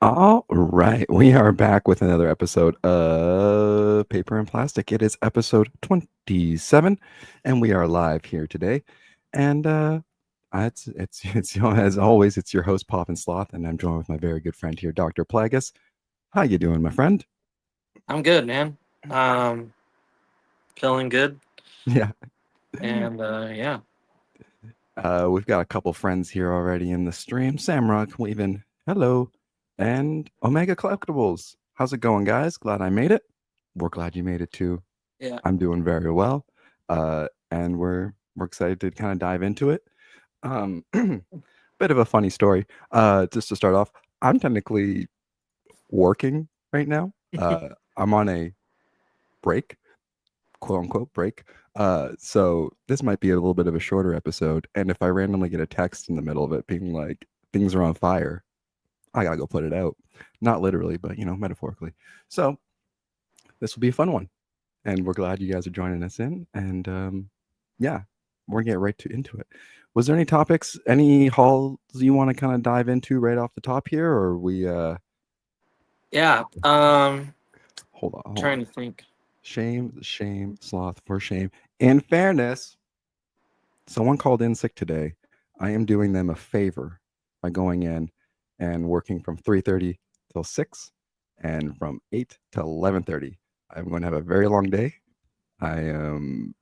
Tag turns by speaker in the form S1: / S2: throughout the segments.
S1: All right, we are back with another episode of Paper and Plastic. It is episode 27, and we are live here today. And it's as always, it's your host Pop and Sloth, and I'm joined with my very good friend here, Dr. Plagus. How you doing, my friend?
S2: I'm good, man. Um, Feeling good,
S1: Yeah,
S2: and yeah,
S1: we've got a couple friends here already in the stream. Samrock weaving, hello, and Omega Collectibles. How's it going, guys? Glad I made it. We're glad you made it too.
S2: yeah,
S1: I'm doing very well, and we're excited to kind of dive into it. Bit of a funny story. Just to start off, I'm technically working right now. I'm on a break, quote unquote break. So this might be a little bit of a shorter episode. And if I randomly get a text in the middle of it being like things are on fire, I gotta go put it out. Not literally, but metaphorically. So this will be a fun one. And we're glad you guys are joining us in. And yeah, we're gonna get right into it. Was there any topics, any halls you want to kind of dive into right off the top here, or we
S2: yeah.
S1: hold
S2: Trying
S1: on.
S2: to think.
S1: Shame, shame, sloth for shame. In fairness, someone called in sick today. I am doing them a favor by going in and working from 3:30 till 6 and from 8 to 11:30. I'm going to have a very long day. I am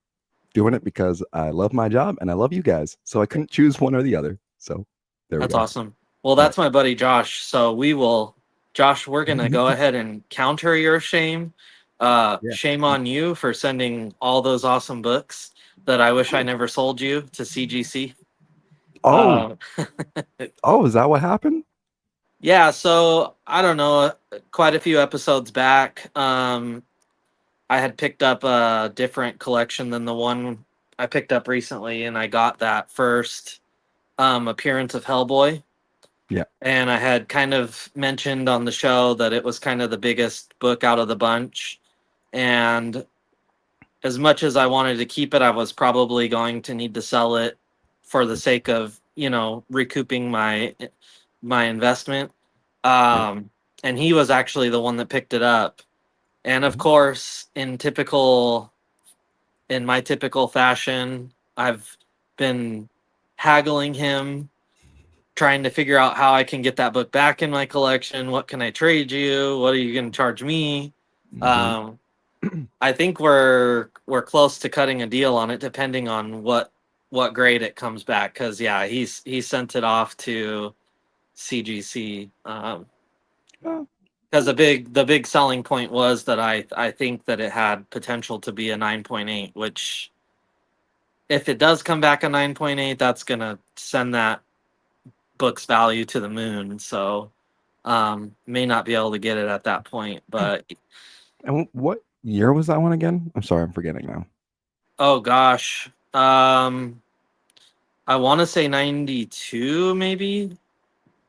S1: doing it because I love my job and I love you guys. So I couldn't choose one or the other. So there we
S2: That's
S1: go.
S2: awesome. Well,
S1: All right.
S2: that's my buddy Josh. So Josh. We're gonna go ahead and counter your shame.
S1: Yeah.
S2: Shame on you for sending all those awesome books that I wish I never sold you to CGC.
S1: Oh,
S2: Uh,
S1: oh, is that what happened?
S2: yeah. So I don't know. Quite a few episodes back. I had picked up a different collection than the one I picked up recently, and I got that first appearance of Hellboy.
S1: Yeah.
S2: And I had kind of mentioned on the show that it was kind of the biggest book out of the bunch. And as much as I wanted to keep it, I was probably going to need to sell it for the sake of, recouping my investment.
S1: Yeah.
S2: Um, and he was actually the one that picked it up. And of
S1: Mhm.
S2: course, in my typical fashion, I've been haggling him, trying to figure out how I can get that book back in my collection. What can I trade you? What are you going to charge me?
S1: Mhm.
S2: Um, I think we're close to cutting a deal on it, depending on what grade it comes back. Because yeah, he sent it off to CGC.
S1: Oh,
S2: Because the big selling point was that I think that it had potential to be a 9.8, which if it does come back a 9.8, that's gonna send that book's value to the moon. So may not be able to get it at that point. But
S1: and what year was that one again? I'm sorry, I'm forgetting now.
S2: oh gosh. I want to say 92 maybe,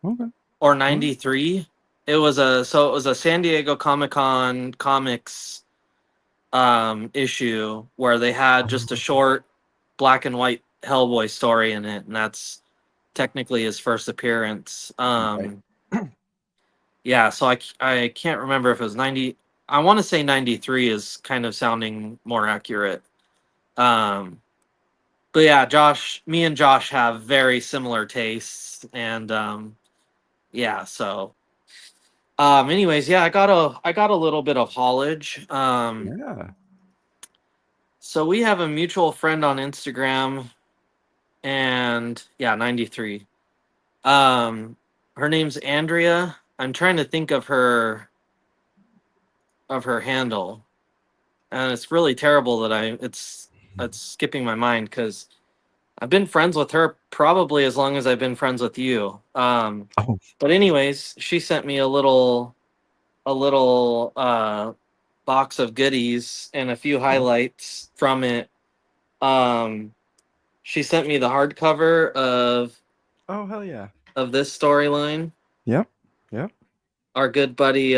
S1: Okay.
S2: or
S1: All right.
S2: 93. It was a San Diego Comic-Con comics issue where they had just a
S1: Oh,
S2: short black and white Hellboy story in it, and that's technically his first appearance.
S1: right.
S2: Yeah, so I can't remember if it was 90. I want to say 93 is kind of sounding more accurate. Um, but yeah, me and Josh have very similar tastes, and yeah, so anyways, yeah, I got a little bit of haulage.
S1: Yeah.
S2: So we have a mutual friend on Instagram, and yeah, 93. Um, Her name's Andrea. I'm trying to think of her handle, and it's really terrible that it's skipping my mind because I've been friends with her probably as long as I've been friends with you.
S1: Oh.
S2: But anyways, she sent me a little box of goodies and a few highlights from it. Um, she sent me the hardcover
S1: Oh, hell yeah.
S2: of this storyline.
S1: Yep. Yep.
S2: Our good buddy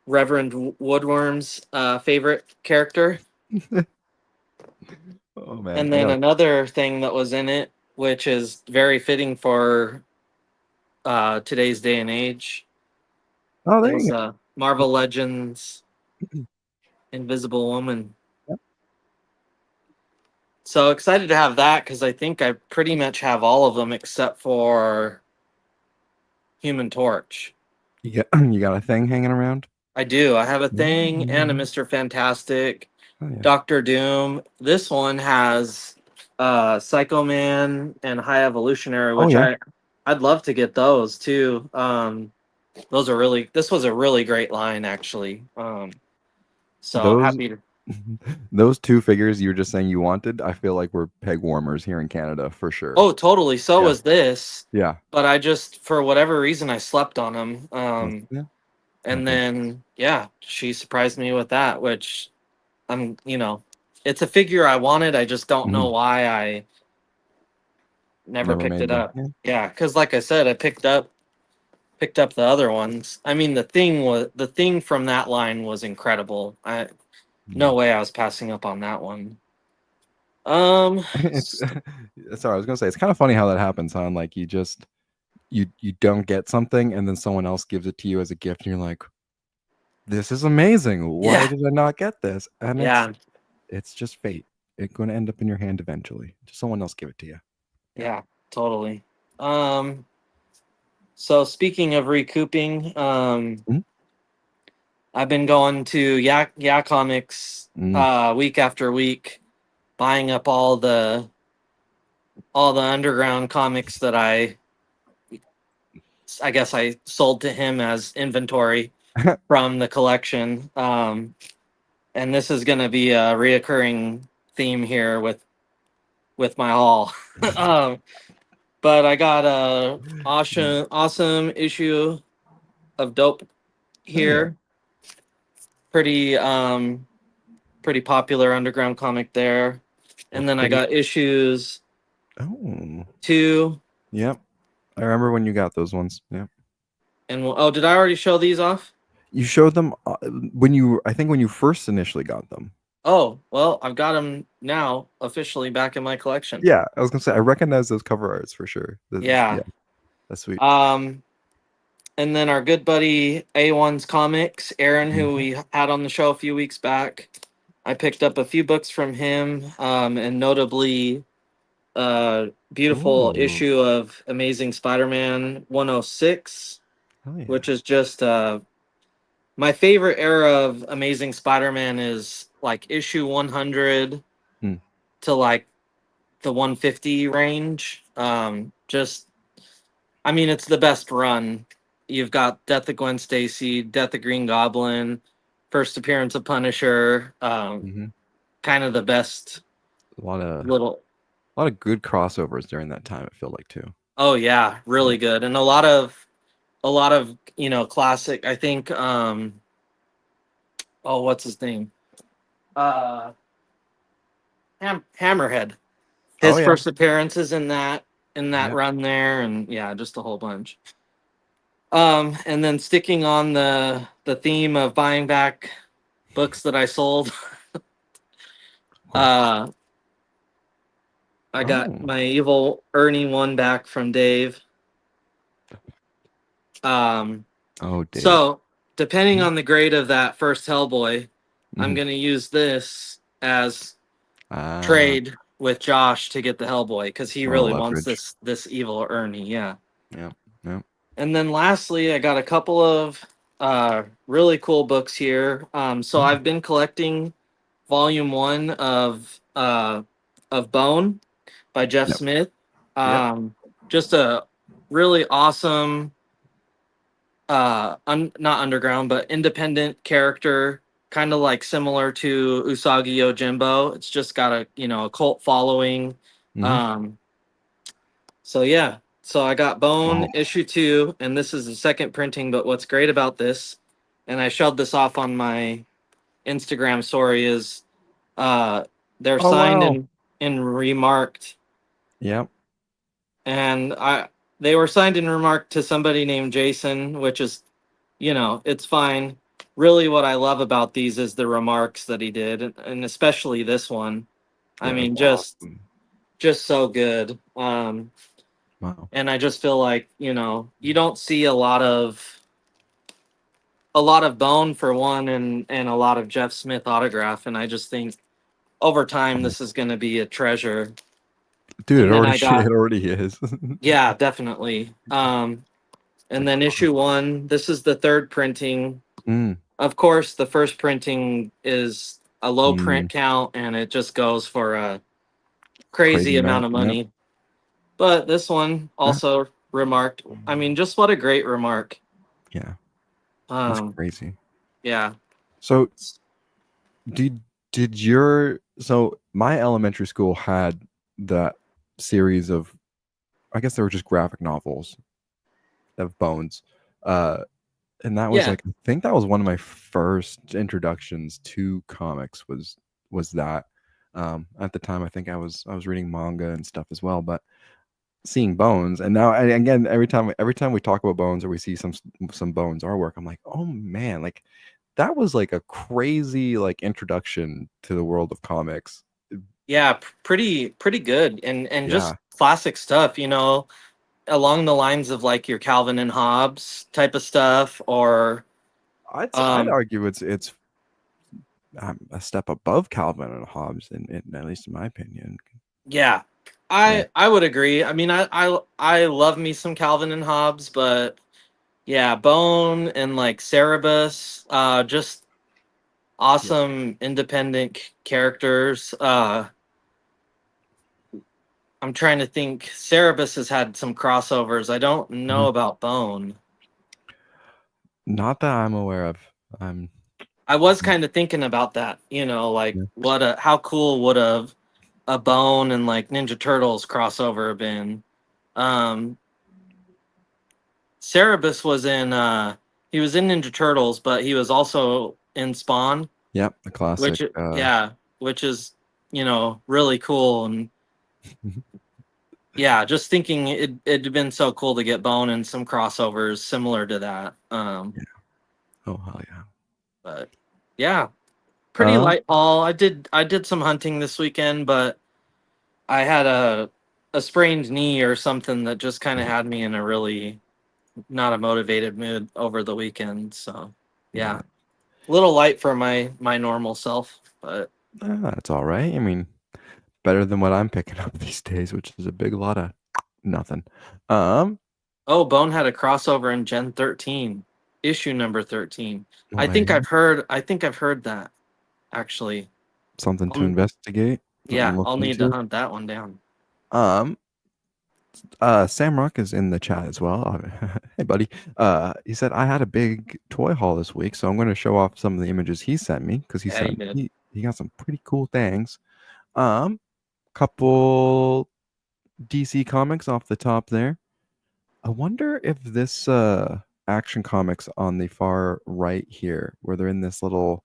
S2: Reverend Woodworm's favorite character.
S1: Oh man,
S2: And
S1: I
S2: then
S1: got
S2: another thing that was in it, which is very fitting for today's day and age.
S1: Oh, there
S2: Is
S1: you
S2: Marvel Legends
S1: go.
S2: Invisible Woman.
S1: Yep.
S2: So excited to have that because I think I pretty much have all of them except for Human Torch.
S1: You got a thing hanging around?
S2: I do. I have a Thing and a
S1: Mhm.
S2: Mr. Fantastic,
S1: Oh yeah.
S2: Doctor Doom. This one has Psycho Man and High Evolutionary,
S1: Oh
S2: which
S1: yeah.
S2: I'd love to get those too. Those are really this was a really great line actually. So
S1: Those
S2: happy to.
S1: those two figures you were just saying you wanted, I feel like we're peg warmers here in Canada for sure.
S2: Oh, totally. So
S1: Yeah.
S2: was this,
S1: Yeah.
S2: but I just for whatever reason I slept on them.
S1: Yeah.
S2: And
S1: Happens.
S2: then yeah, she surprised me with that, which it's a figure I wanted. I just don't know
S1: Mhm.
S2: why I never
S1: Never
S2: picked
S1: made
S2: it
S1: the
S2: up. Yeah, because like I said, I picked up the other ones. I mean, the thing from that line was incredible.
S1: yeah.
S2: No way I was passing up on that one. Um,
S1: It's sorry, I was gonna say it's kind of funny how that happens, huh? Like you don't get something and then someone else gives it to you as a gift and you're like, this is amazing. Why
S2: yeah,
S1: did I not get this? And
S2: yeah,
S1: it's just fate. It's gonna end up in your hand eventually. Just someone else give it to you. Yeah.
S2: yeah, totally. Um, so speaking of recouping,
S1: Mhm.
S2: I've been going to Yak Comics
S1: Mm.
S2: week after week, buying up all the underground comics that I guess I sold to him as inventory from the collection. And this is going to be a reoccurring theme here with my haul. um, but I got a awesome issue of Dope
S1: Oh yeah.
S2: here. Pretty popular underground comic there. And
S1: Looks
S2: then I
S1: pretty.
S2: got issues
S1: Oh.
S2: 2
S1: Yep. I remember when you got those ones. Yeah.
S2: and oh, did I already show these off?
S1: You showed them when you I think when you first initially got them.
S2: Oh, well, I've got them now officially back in my collection.
S1: Yeah, I was gonna say I recognize those cover arts for sure. Yeah,
S2: Yeah.
S1: that's sweet.
S2: Um, and then our good buddy A1's Comics, Aaron, who
S1: Mhm.
S2: we had on the show a few weeks back. I picked up a few books from him, and notably a beautiful
S1: Ooh.
S2: issue of Amazing Spider-Man 106,
S1: Oh yeah.
S2: which is just my favorite era of Amazing Spider-Man is like issue 100
S1: Hmm.
S2: to like the 150 range. Just I mean, it's the best run. You've got Death of Gwen Stacy, Death of Green Goblin, first appearance of Punisher.
S1: Mhm.
S2: Kind of the best
S1: A lot of
S2: little.
S1: good crossovers during that time, I feel like too.
S2: Oh yeah,
S1: Yeah.
S2: really good, and a lot of classic. I think. Oh, what's his name? Uh, Hammerhead.
S1: Oh
S2: His
S1: yeah.
S2: first appearances in that
S1: Yep.
S2: run there, and yeah, just a whole bunch. And then sticking on the theme of buying back books that I sold. Uh, I got
S1: Oh.
S2: my evil Ernie one back from Dave. Um,
S1: Oh, Dave.
S2: so depending
S1: Mhm.
S2: on the grade of that first Hellboy, I'm
S1: Mhm.
S2: gonna use this as
S1: Ah,
S2: trade with Josh to get the Hellboy because he
S1: a little
S2: really wants
S1: leverage.
S2: this evil Ernie. Yeah.
S1: Yep. Yep.
S2: And then lastly, I got a couple of really cool books here. So
S1: Mm.
S2: I've been collecting volume one of Bone by Jeff
S1: Yep.
S2: Smith.
S1: Yep.
S2: Just a really awesome, not underground, but independent character, kind of like similar to Usagi Yojimbo. It's just got a cult following.
S1: Mhm.
S2: Um, so yeah, so I got Bone
S1: Oh.
S2: issue 2, and this is the second printing. But what's great about this, and I showed this off on my Instagram story, is uh, they're
S1: Oh
S2: signed
S1: wow.
S2: and remarked,
S1: Yep.
S2: and they were signed and remarked to somebody named Jason, which is, it's fine. Really, what I love about these is the remarks that he did, and especially this one. I
S1: Yeah,
S2: mean,
S1: that's
S2: just
S1: awesome.
S2: just so good.
S1: Wow.
S2: And I just feel like, you know, you don't see a lot of Bone for one, and a lot of Jeff Smith autograph, and I just think over time
S1: Oh,
S2: this is going to be a treasure.
S1: dude, it
S2: And then
S1: already
S2: I got,
S1: it already is.
S2: yeah, definitely. And then issue one, this is the third printing.
S1: Mm,
S2: Of course, the first printing is a low print
S1: mm,
S2: count, and it just goes for a
S1: crazy
S2: crazy amount
S1: amount.
S2: of
S1: Yep.
S2: money. But this one
S1: Yeah.
S2: also remarked. I mean, just what a great remark.
S1: Yeah. That's
S2: Um,
S1: crazy.
S2: yeah.
S1: So did so my elementary school had that series of, I guess they were just graphic novels of Bones. Uh and that was
S2: Yeah.
S1: like, I think that was one of my first introductions to comics was that. At the time I think I was reading manga and stuff as well, but seeing Bones, and now, and again, every time we talk about Bones or we see some Bones artwork, I'm like, oh man, like that was like a crazy like introduction to the world of comics.
S2: Yeah, pretty good, and just
S1: Yeah,
S2: classic stuff, you know, along the lines of like your Calvin and Hobbes type of stuff, or
S1: I'd
S2: um,
S1: argue it's a step above Calvin and Hobbes, in at least in my opinion.
S2: yeah,
S1: Yeah,
S2: I would agree. I mean, I love me some Calvin and Hobbes, but yeah, Bone and like Cerebus, just
S1: yeah.
S2: awesome independent characters. I'm trying to think. Cerebus has had some crossovers. I don't know
S1: Mhm.
S2: about Bone.
S1: Not that I'm aware of. I'm
S2: I was kind of thinking about that, you know, like
S1: yeah.
S2: how cool would a Bone and like Ninja Turtles crossover have been. Um Cerebus was in he was in Ninja Turtles, but he was also in Spawn,
S1: Yep, the classic.
S2: which yeah, which is, you know, really cool. And yeah, just thinking it'd been so cool to get Bone and some crossovers similar to that.
S1: Yeah. Oh hell yeah.
S2: But yeah, pretty
S1: Um,
S2: light haul. I did some hunting this weekend, but I had a sprained knee or something that just kind of had me in a really not a motivated mood over the weekend. So
S1: yeah,
S2: yeah, a little light for my normal self. But
S1: that's all right. I mean, better than what I'm picking up these days, which is a big lot of nothing. Um,
S2: oh, Bone had a crossover in Gen 13, issue number 13.
S1: oh
S2: I think
S1: man,
S2: I've heard that actually.
S1: something to
S2: Um,
S1: investigate, something
S2: yeah,
S1: to look
S2: I'll need to
S1: into.
S2: hunt that one down.
S1: Um, Samrock is in the chat as well. Hey, buddy. He said I had a big toy haul this week, so I'm going to show off some of the images he sent me because he
S2: Yeah, you
S1: said
S2: did.
S1: he got some pretty cool things. Couple DC comics off the top there. I wonder if this Action Comics on the far right here, where they're in this little,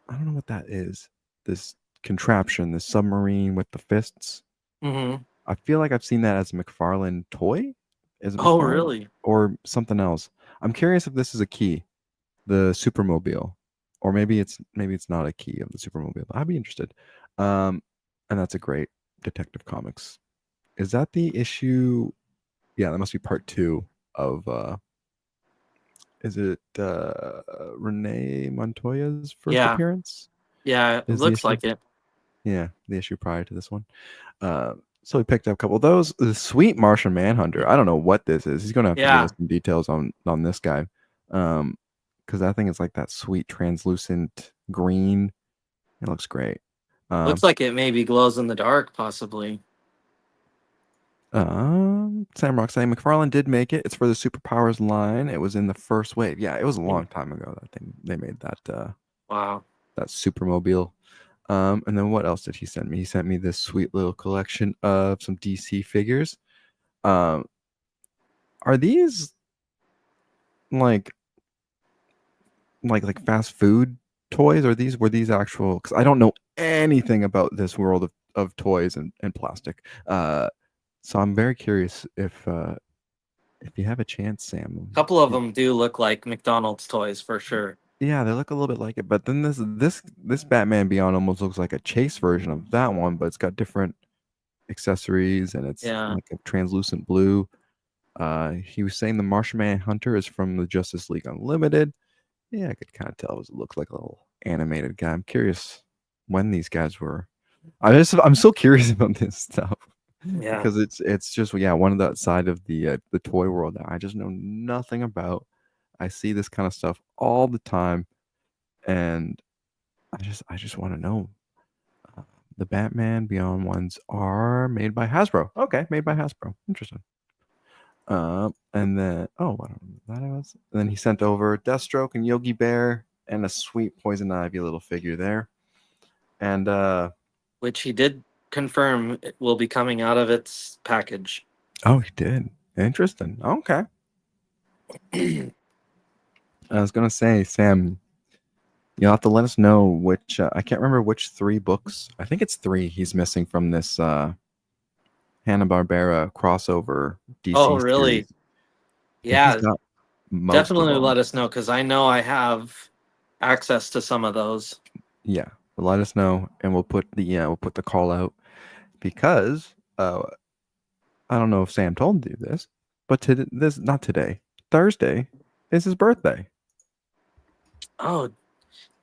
S1: I don't know what that is. This contraption, this submarine with the fists.
S2: Hmm.
S1: I feel like I've seen that as a McFarlane toy. Is it
S2: Oh,
S1: McFarlane
S2: really?
S1: or something else? I'm curious if this is a key, the Supermobile, or maybe it's not a key of the Supermobile. I'd be interested. Um, and that's a great Detective Comics. Is that the issue? Yeah, that must be part two of. Is it Renee Montoya's first
S2: Yeah,
S1: appearance?
S2: yeah. It
S1: Is the
S2: looks
S1: issue?
S2: like it.
S1: Yeah, the issue prior to this one. So we picked up a couple of those. The Sweet Martian Manhunter. I don't know what this is. He's gonna have to give us
S2: Yeah.
S1: some details on this guy, because I think it's like that sweet translucent green. It looks great.
S2: Looks
S1: Um,
S2: like it maybe glows in the dark, possibly.
S1: Sam Rock saying McFarlane did make it. It's for the Superpowers line. It was in the first wave. Yeah, it was a long time ago that they made
S2: Wow.
S1: that Supermobile. And then what else did he send me? He sent me this sweet little collection of some DC figures. Um, are these like like fast food toys? Or these were these actual? Because I don't know anything about this world of toys and plastic. So I'm very curious if you have a chance,
S2: A
S1: Sam.
S2: couple of them do look like McDonald's toys for sure.
S1: Yeah, they look a little bit like it, but then this Batman Beyond almost looks like a chase version of that one, but it's got different. accessories, and it's
S2: Yeah.
S1: like a translucent blue. He was saying the Martian Manhunter is from the Justice League Unlimited. Yeah, I could kind of tell it looked like a little animated guy. I'm curious when these guys were. I'm so curious about this stuff
S2: Yeah.
S1: because it's just one of that side of the toy world that I just know nothing about. I see this kind of stuff all the time, and I just want to know. Uh, the Batman Beyond ones are made by Hasbro. Okay, made by Hasbro. Interesting. And then what that was. And then he sent over Deathstroke and Yogi Bear and a sweet Poison Ivy little figure there. And
S2: Which he did confirm it will be coming out of its package.
S1: oh, he did. Interesting. Okay. I was gonna say, Sam, you'll have to let us know which. I can't remember which 3 books. I think it's 3. He's missing from this Hanna-Barbera crossover
S2: Oh,
S1: DC
S2: really?
S1: series. I think he's
S2: Yeah,
S1: got most of
S2: definitely
S1: them.
S2: let us know because I know I have access to some of those.
S1: Yeah, let us know, and we'll put the call out because I don't know if Sam told you this, but this not today, Thursday is his birthday.
S2: Oh,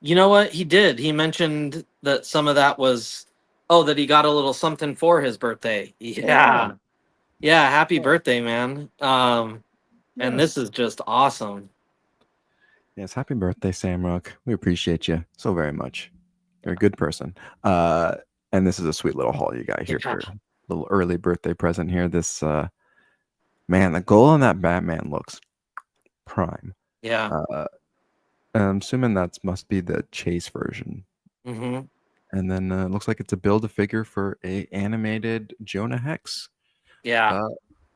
S2: you know what? He did. He mentioned that some of that was, oh, that he got a little something for his birthday. Yeah. Yeah. Happy birthday, man. And
S1: Yes.
S2: this is just awesome.
S1: Yes, happy birthday, Sam Rook. We appreciate you so very much. You're a good person. And this is a sweet little haul you got here
S2: Yeah.
S1: for a little early birthday present here. This man, the goal on that Batman looks prime.
S2: Yeah.
S1: I'm assuming that must be the Chase version.
S2: Mm-hmm.
S1: And then it looks like it's a build a figure for a animated Jonah Hex,
S2: Yeah.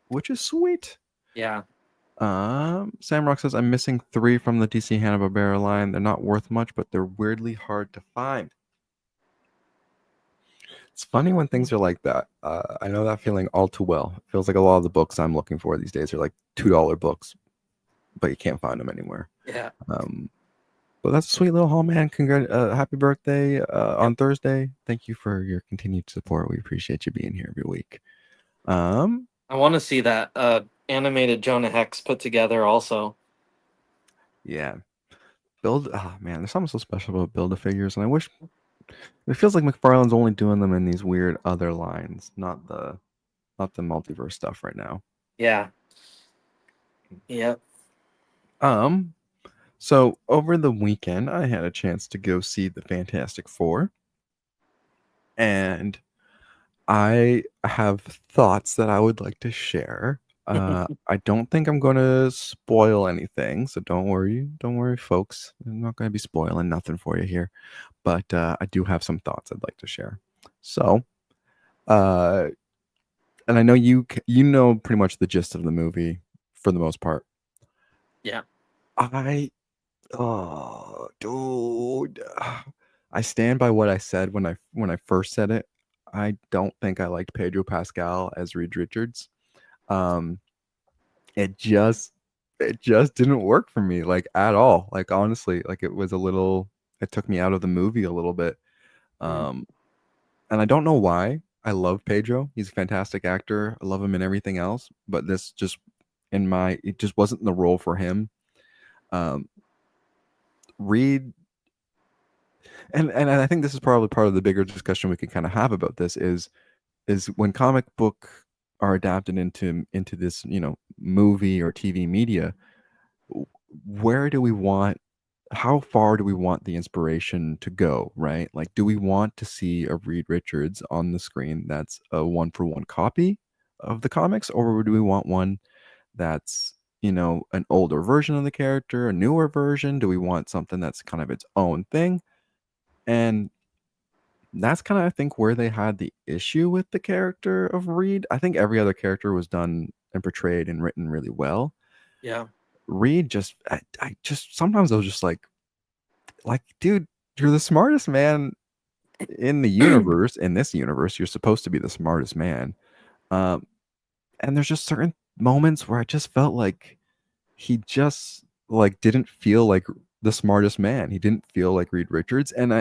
S1: which is sweet.
S2: Yeah.
S1: Samrock says I'm missing 3 from the DC Hanna-Barbera line. They're not worth much, but they're weirdly hard to find. It's funny when things are like that. I know that feeling all too well. It feels like a lot of the books I'm looking for these days are like $2 books, but you can't find them anywhere.
S2: Yeah.
S1: But that's a sweet little haul, man. Happy birthday on
S2: Yep.
S1: Thursday. Thank you for your continued support. We appreciate you being here every week.
S2: I want to see that animated Jonah Hex put together also.
S1: Yeah. Man, there's something so special about Build-A-Figures, and I wish it feels like McFarlane's only doing them in these weird other lines, not the multiverse stuff right now.
S2: Yeah. Yep.
S1: So over the weekend I had a chance to go see the Fantastic Four, and I have thoughts that I would like to share. I don't think I'm going to spoil anything, so don't worry, folks. I'm not going to be spoiling nothing for you here, but I do have some thoughts I'd like to share. So, and I know you know pretty much the gist of the movie for the most part.
S2: Yeah.
S1: Oh, dude, I stand by what I said when I first said it. I don't think I liked Pedro Pascal as Reed Richards. Um, it just didn't work for me, like, at all. Like, honestly, like, it took me out of the movie a little bit.
S2: Mm.
S1: Um, and I don't know why. I love Pedro. He's a fantastic actor. I love him in everything else, but this just it just wasn't the role for him. Reed, and I think this is probably part of the bigger discussion we can kind of have about this is when comic book are adapted into this, movie or TV media, where do we want how far do we want the inspiration to go, right? Like, do we want to see a Reed Richards on the screen that's a one-for-one copy of the comics, or do we want one that's, an older version of the character, a newer version? Do we want something that's kind of its own thing? And that's kind of, I think, where they had the issue with the character of Reed. I think every other character was done and portrayed and written really well.
S2: Yeah.
S1: Reed I just sometimes I was just like, dude, you're the smartest man in the universe. In this universe, you're supposed to be the smartest man. Um, and there's just certain moments where I just felt like he just like didn't feel like the smartest man. He didn't feel like Reed Richards, and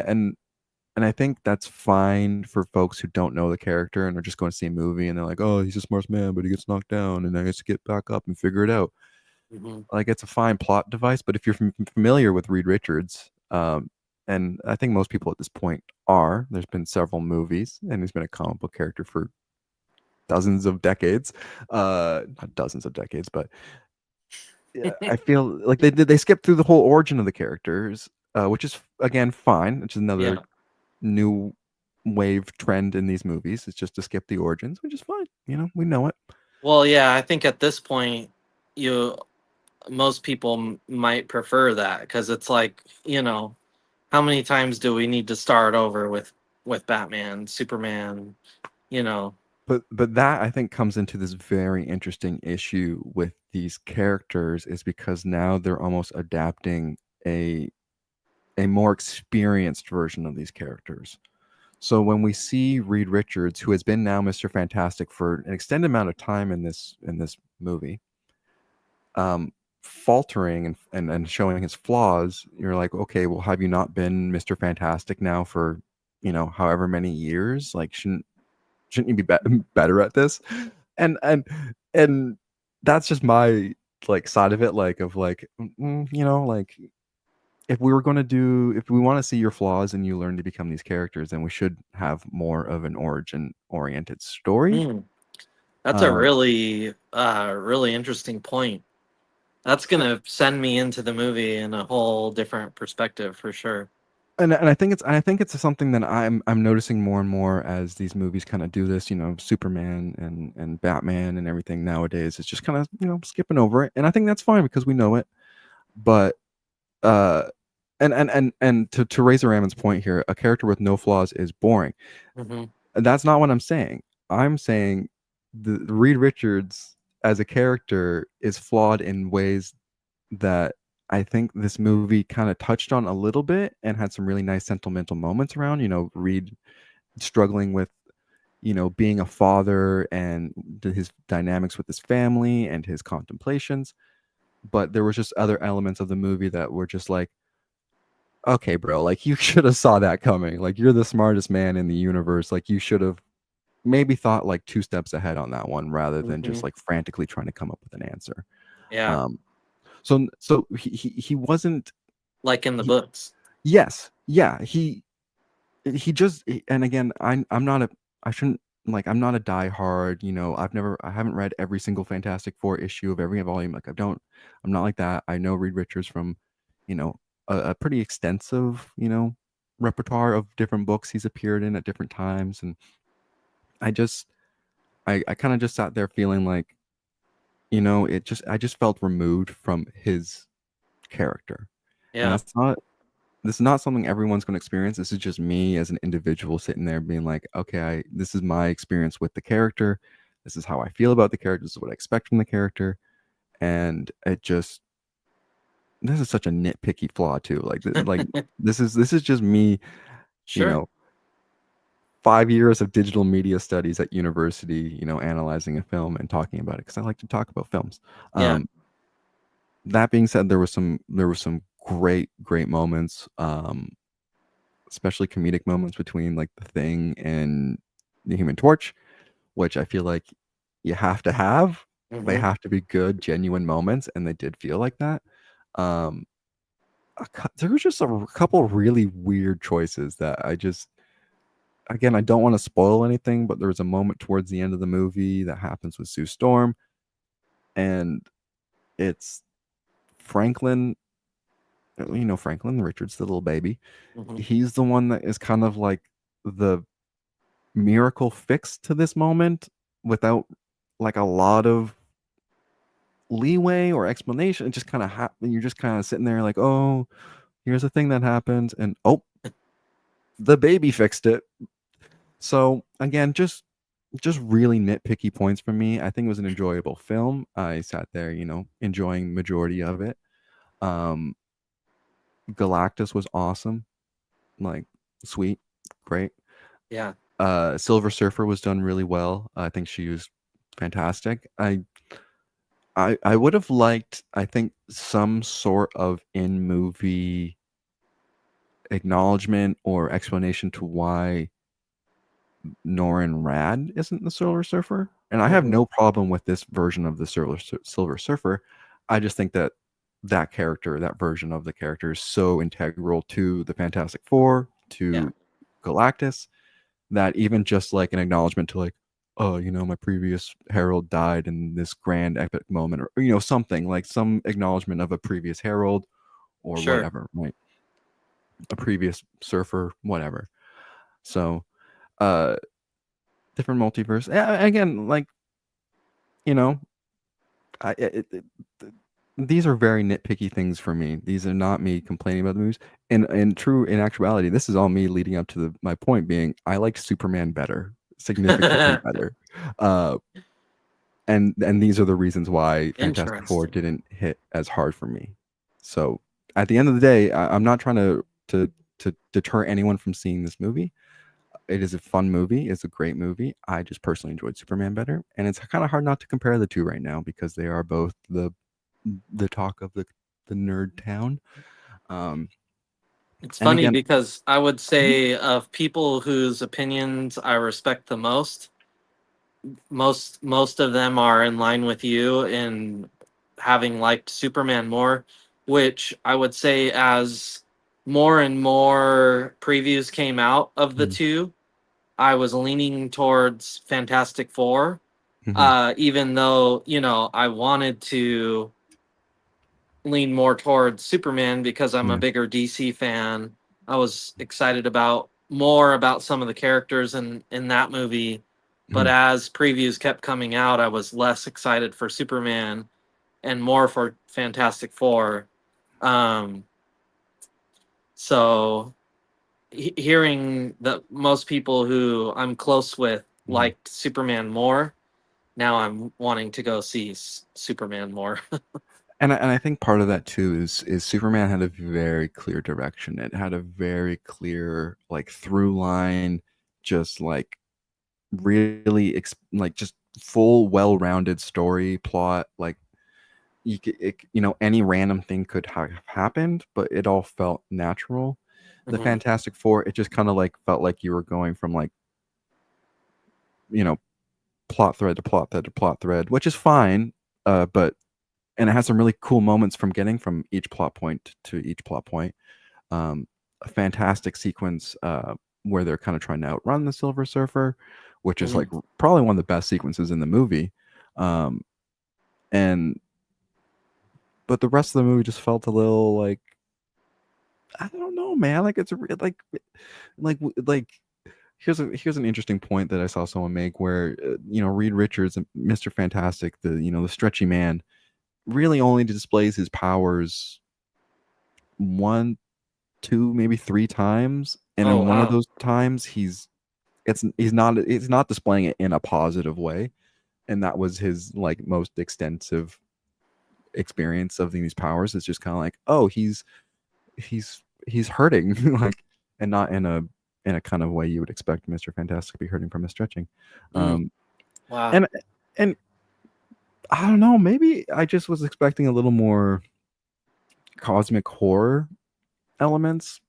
S1: and I think that's fine for folks who don't know the character and are just going to see a movie and they're like, "Oh, he's a smart man, but he gets knocked down and I has to get back up and figure it out."
S2: Mhm.
S1: Like, it's a fine plot device, but if you're familiar with Reed Richards, and I think most people at this point are, there's been several movies, and he's been a comic book character for dozens of decades. Not dozens of decades, but yeah, I feel like they skipped through the whole origin of the characters, which is again fine. Which is another
S2: Yeah.
S1: new wave trend in these movies. It's just to skip the origins, which is fine. You know, we know it.
S2: Well, yeah, I think at this point, you most people might prefer that because it's like, how many times do we need to start over with Batman, Superman, you know?
S1: But that I think comes into this very interesting issue with these characters is because now they're almost adapting a a more experienced version of these characters. So when we see Reed Richards, who has been now Mr. Fantastic for an extended amount of time in this movie, um, faltering and showing his flaws, you're like, okay, well, have you not been Mr. Fantastic now for however many years? Like, shouldn't you be better at this? And that's just my like side of it, like of like like if we want to see your flaws and you learn to become these characters, then we should have more of an origin oriented story.
S2: Mm, that's a
S1: Um,
S2: really interesting point. That's gonna send me into the movie in a whole different perspective for sure.
S1: and I think it's something that I'm noticing more and more as these movies kind of do this. Superman and Batman and everything nowadays. It's just kind of skipping over it, and I think that's fine because we know it. But uh, and to Razor Ramon's point here, a character with no flaws is boring.
S2: Hmm.
S1: That's not what I'm saying. I'm saying the Reed Richards as a character is flawed in ways that I think this movie kind of touched on a little bit and had some really nice sentimental moments around. Reed struggling with being a father and his dynamics with his family and his contemplations. But there was just other elements of the movie that were just like, okay, bro, like you should have saw that coming. Like you're the smartest man in the universe. Like you should have maybe thought like two steps ahead on that one rather than just
S2: Hmm.
S1: like frantically trying to come up with an answer.
S2: Yeah,
S1: Um, so he wasn't.
S2: like in the
S1: He,
S2: books.
S1: yes, yeah. He just and again, I'm not a I shouldn't like I'm not a diehard. I haven't read every single Fantastic Four issue of every volume. Like I'm not like that. I know Reed Richards from, you know, a pretty extensive repertoire of different books he's appeared in at different times, and I just I kind of just sat there feeling like I just felt removed from his character, and
S2: Yeah.
S1: this is not something everyone's going to experience. This is just me as an individual sitting there being like, okay, this is my experience with the character. This is how I feel about the character. This is what I expect from the character, and this is such a nitpicky flaw too. Like this is just me, you
S2: Sure.
S1: know, 5 years of digital media studies at university, analyzing a film and talking about it because I like to talk about films.
S2: Yeah.
S1: Um, that being said, there were some great moments, especially comedic moments between like the Thing and the Human Torch, which I feel like you have to have. They
S2: Hmm.
S1: have to be good, genuine moments, and they did feel like that. Um, there was just a couple really weird choices that I just again I don't want to spoil anything, but there was a moment towards the end of the movie that happens with Sue Storm, and it's Franklin. Franklin Richards, the little baby.
S2: Hmm.
S1: He's the one that is kind of like the miracle fix to this moment without like a lot of leeway or explanation. It just kind of happen. You're just kind of sitting there like, oh, here's a thing that happened, and oh, the baby fixed it. So again, just really nitpicky points for me. I think it was an enjoyable film. I sat there, enjoying majority of it. Um, Galactus was awesome, like sweet, great.
S2: Yeah.
S1: Silver Surfer was done really well. I think she was fantastic. I would have liked, I think, some sort of in movie acknowledgement or explanation to why Norrin Rad isn't the Silver Surfer. And I have
S2: Mhm.
S1: no problem with this version of the Silver Surfer. I just think that that character, that version of the character, is so integral to the Fantastic Four,
S2: Yeah,
S1: to Galactus, that even just like an acknowledgement to like, oh, you know, my previous Herald died in this grand epic moment, or you know, something like some acknowledgement of a previous Herald or
S2: sure.
S1: whatever, right? A previous surfer, whatever. So, uh, different multiverse. Again, like, you know, th- these are very nitpicky things for me. These are not me complaining about the movies. In actuality, this is all me leading up to my point being I like Superman better, significantly better. Uh, and these are the reasons why Fantastic Four
S2: Interesting.
S1: didn't hit as hard for me. So at the end of the day, I'm not trying to deter anyone from seeing this movie. It is a fun movie. It's a great movie. I just personally enjoyed Superman better, and it's kind of hard not to compare the two right now because they are both the talk of the nerd town. Um,
S2: It's
S1: and
S2: funny
S1: again,
S2: because I would
S1: mhm,
S2: say of people whose opinions I respect the most, most of them are in line with you in having liked Superman more, which I would say as more and more previews came out of the
S1: mhm,
S2: two, I was leaning towards Fantastic Four.
S1: mhm,
S2: Even though, I wanted to lean more towards Superman because I'm a
S1: yeah,
S2: bigger DC fan. I was excited about more about some of the characters in that movie, but
S1: mhm,
S2: as previews kept coming out, I was less excited for Superman and more for Fantastic Four. Um, so hearing that most people who I'm close with
S1: mhm.
S2: liked Superman more, now I'm wanting to go see Superman more.
S1: And I think part of that too is Superman had a very clear direction. It had a very clear like through line, just like really like just full well-rounded story plot. Like you know, any random thing could have happened, but it all felt natural. The
S2: Mhm.
S1: Fantastic Four, it just kind of like felt like you were going from like, you know, plot thread to plot thread to plot thread, which is fine. But and it has some really cool moments from getting from each plot point to each plot point. A fantastic sequence where they're kind of trying to outrun the Silver Surfer, which is like
S2: Mhm.
S1: probably one of the best sequences in the movie. Um, and but the rest of the movie just felt a little like I don't know, man. Like it's a like here's an interesting point that I saw someone make where you know Reed Richards, Mr. Fantastic, the you know the stretchy man, really only displays his powers one, two, maybe three times, and
S2: Oh
S1: in one of
S2: wow.
S1: those times he's not displaying it in a positive way, and that was his like most extensive experience of these powers. It's just kind of like oh he's hurting like and not in a kind of way you would expect Mr. Fantastic to be hurting from his stretching.
S2: Mm,
S1: Um,
S2: wow.
S1: and and I don't know, maybe I just was expecting a little more cosmic horror elements.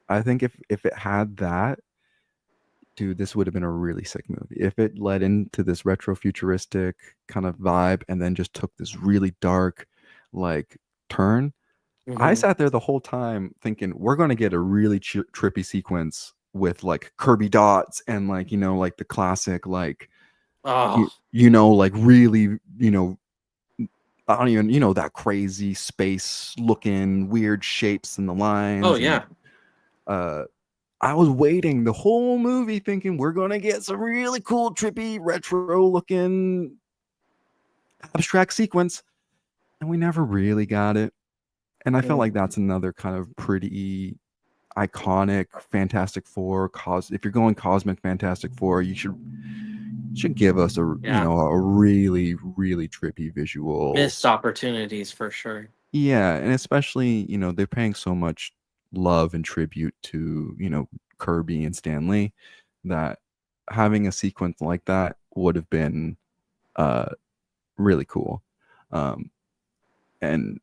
S1: I think if it had that, dude, this would have been a really sick movie. If it led into this retro futuristic kind of vibe and then just took this really dark like turn, I
S2: Hmm.
S1: sat there the whole time thinking we're going to get a really trippy sequence with like Kirby dots and like you know like the classic like
S2: Oh.
S1: you know like really you know I don't even you know that crazy space looking weird shapes and the
S2: Oh
S1: lines and
S2: yeah.
S1: uh I was waiting the whole movie thinking we're going to get some really cool trippy retro looking abstract sequence and we never really got it and I felt
S2: Mm,
S1: like that's another kind of pretty iconic Fantastic Four. If you're going cosmic Fantastic Four, you should give us a you
S2: yeah.
S1: know a really trippy visual.
S2: Missed opportunities for sure.
S1: Yeah, and especially you know they're paying so much love and tribute to you know Kirby and Stan Lee that having a sequence like that would have been uh really cool. Um, and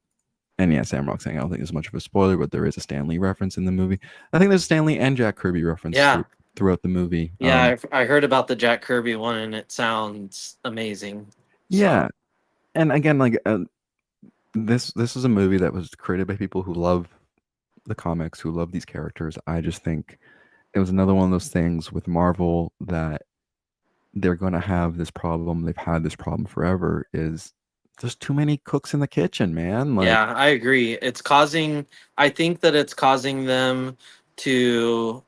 S1: And yeah, Sam Rock saying I don't think it's much of a spoiler, but there is a Stan Lee reference in the movie. I think there's a Stan Lee and Jack Kirby reference
S2: Yeah,
S1: throughout the movie.
S2: yeah. I heard about the Jack Kirby one, and it sounds amazing.
S1: Yeah,
S2: So
S1: and again, like this is a movie that was created by people who love the comics, who love these characters. I just think it was another one of those things with Marvel that they're going to have this problem. They've had this problem forever. Is there's too many cooks in the kitchen, man. Like,
S2: yeah, I agree. It's causing. I think that it's causing them to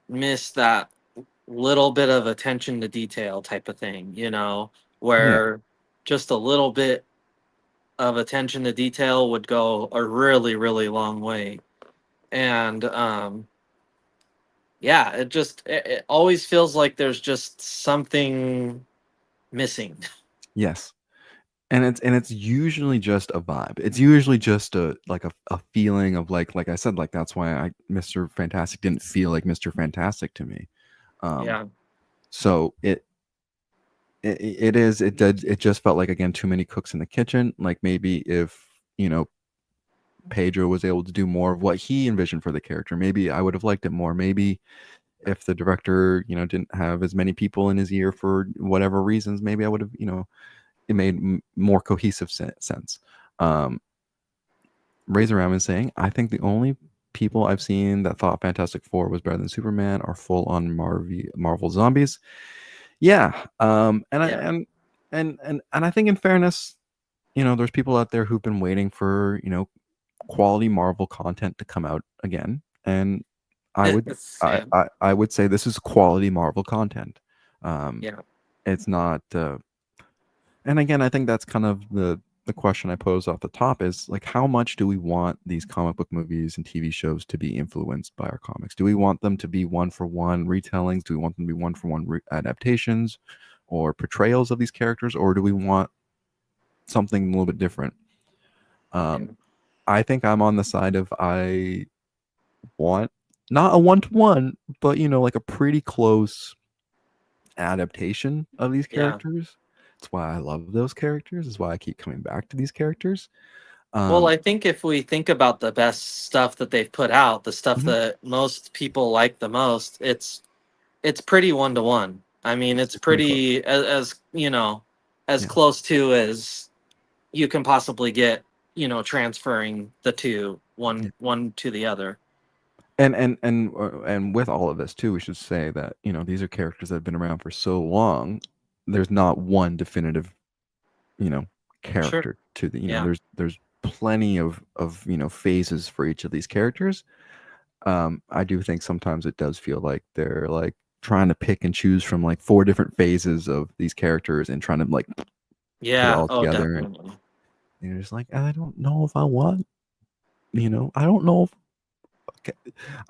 S2: miss that little bit of attention to detail type of thing.
S1: yeah,
S2: Where just a little bit of attention to detail would go a really, really long way. And yeah, it always feels like there's just something missing.
S1: yes. And it's usually just a vibe. It's usually just a feeling of like I said, like that's why Mr. Fantastic didn't feel like Mr. Fantastic to me. Um
S2: Yeah.
S1: so it just felt like, again, too many cooks in the kitchen. Like maybe if, Pedro was able to do more of what he envisioned for the character, maybe I would have liked it more. Maybe if the director, didn't have as many people in his ear for whatever reasons, maybe I would have, it made more cohesive sense. Um, Razor Ramon saying, I think the only people I've seen that thought Fantastic Four was better than Superman are full on Marvel zombies. Yeah. And I
S2: Yeah.
S1: and I think, in fairness, there's people out there who've been waiting for, quality Marvel content to come out again. And I would
S2: Same.
S1: I would say this is quality Marvel content. Um,
S2: Yeah.
S1: it's not and again, I think that's kind of the question I pose off the top is like, how much do we want these comic book movies and TV shows to be influenced by our comics? Do we want them to be one for one retellings? Do we want them to be one for one adaptations or portrayals of these characters, or do we want something a little bit different?
S2: Yeah.
S1: Um, I think I'm on the side of I want not a one to one, but like a pretty close adaptation of these
S2: Yeah.
S1: characters. It's why I love those characters. It's why I keep coming back to these characters.
S2: Well,
S1: Um,
S2: I think if we think about the best stuff that they've put out, the stuff
S1: mhm,
S2: that most people like the most, it's pretty one to one. I mean, it's
S1: it's pretty close.
S2: pretty as as
S1: Yeah,
S2: close to as you can possibly get, transferring the two
S1: yeah.
S2: one to the other.
S1: And with all of this too, we should say that these are characters that have been around for so long. There's not one definitive, you know,
S2: Sure.
S1: character to the.
S2: Yeah.
S1: There's plenty of phases for each of these characters. I do think sometimes it does feel like they're like trying to pick and choose from like four different phases of these characters and trying to like put it
S2: Yeah.
S1: all
S2: Oh,
S1: together, and
S2: definitely.
S1: you're just like, I don't know if I want, I don't know if, okay,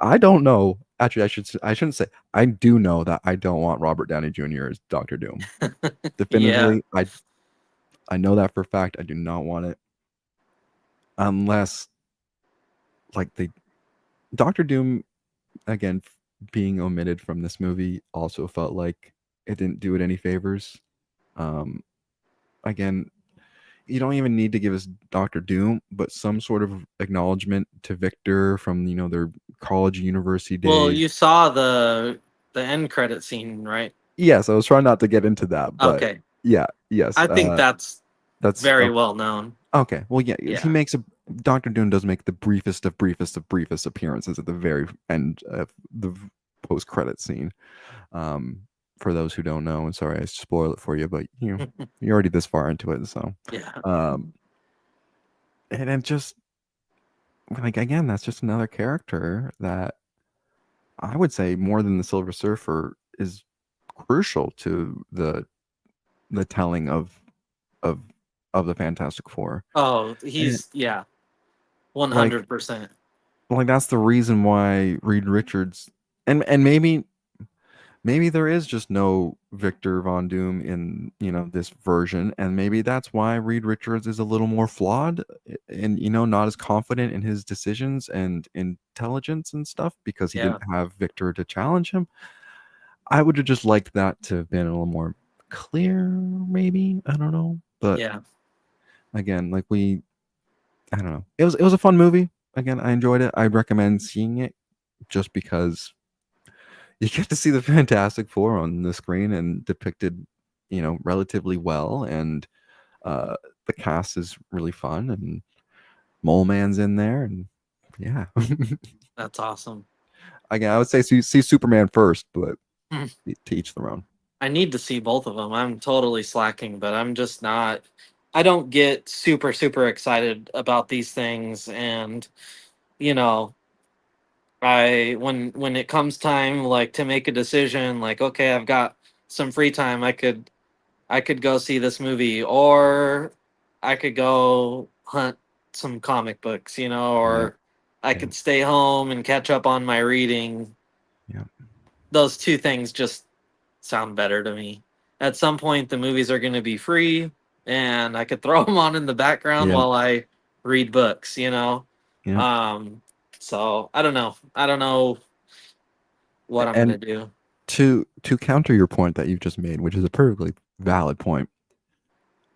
S1: I don't know. Actually, I shouldn't say I do know that I don't want Robert Downey Jr. as Doctor Doom.
S2: Yeah.
S1: Definitively, I know that for a fact. I do not want it unless like the Doctor Doom again being omitted from this movie also felt like it didn't do it any favors. Um, again, you don't even need to give us Doctor Doom, but some sort of acknowledgement to Victor from their college university
S2: Well,
S1: days.
S2: you saw the end credit scene, right?
S1: Yes, I was trying not to get into that, but
S2: Okay.
S1: yeah, yes,
S2: I think that's
S1: that's
S2: very well known.
S1: okay. Well, yeah, he
S2: Yeah.
S1: makes a Doctor Doom does make the briefest appearances at the very end of the post credit scene. Um, for those who don't know, and sorry I spoil it for you, but you're already this far into it, so
S2: Yeah.
S1: um, and it just like, again, that's just another character that I would say more than the Silver Surfer is crucial to the telling of of the Fantastic Four.
S2: Oh,
S1: And
S2: he's yeah,
S1: like
S2: 100%.
S1: that's the reason why Reed Richards, and maybe there is just no Victor Von Doom in this version, and maybe that's why Reed Richards is a little more flawed and not as confident in his decisions and intelligence and stuff because he
S2: Yeah.
S1: didn't have Victor to challenge him. I would have just liked that to have been a little more clear, maybe. I don't know. But
S2: Yeah.
S1: again, like I don't know. It was a fun movie. Again, I enjoyed it. I'd recommend seeing it just because you get to see the Fantastic Four on the screen and depicted, relatively well. And uh, the cast is really fun, and Mole Man's in there, and yeah.
S2: That's awesome.
S1: Again, I would say see Superman first, but
S2: Hmm.
S1: to each their own.
S2: I need to see both of them. I'm totally slacking, but I'm just not. I don't get super excited about these things, and you know, I when it comes time like to make a decision, like okay, I've got some free time, I could go see this movie, or I could go hunt some comic books,
S1: Yeah,
S2: or I
S1: yeah,
S2: could stay home and catch up on my reading.
S1: yeah,
S2: Those two things just sound better to me. At some point, the movies are going to be free, and I could throw them on in the background
S1: yeah,
S2: while I read books.
S1: yeah.
S2: Um, so I don't know. I don't know what I'm
S1: And
S2: going to do.
S1: to counter your point that you've just made, which is a perfectly valid point,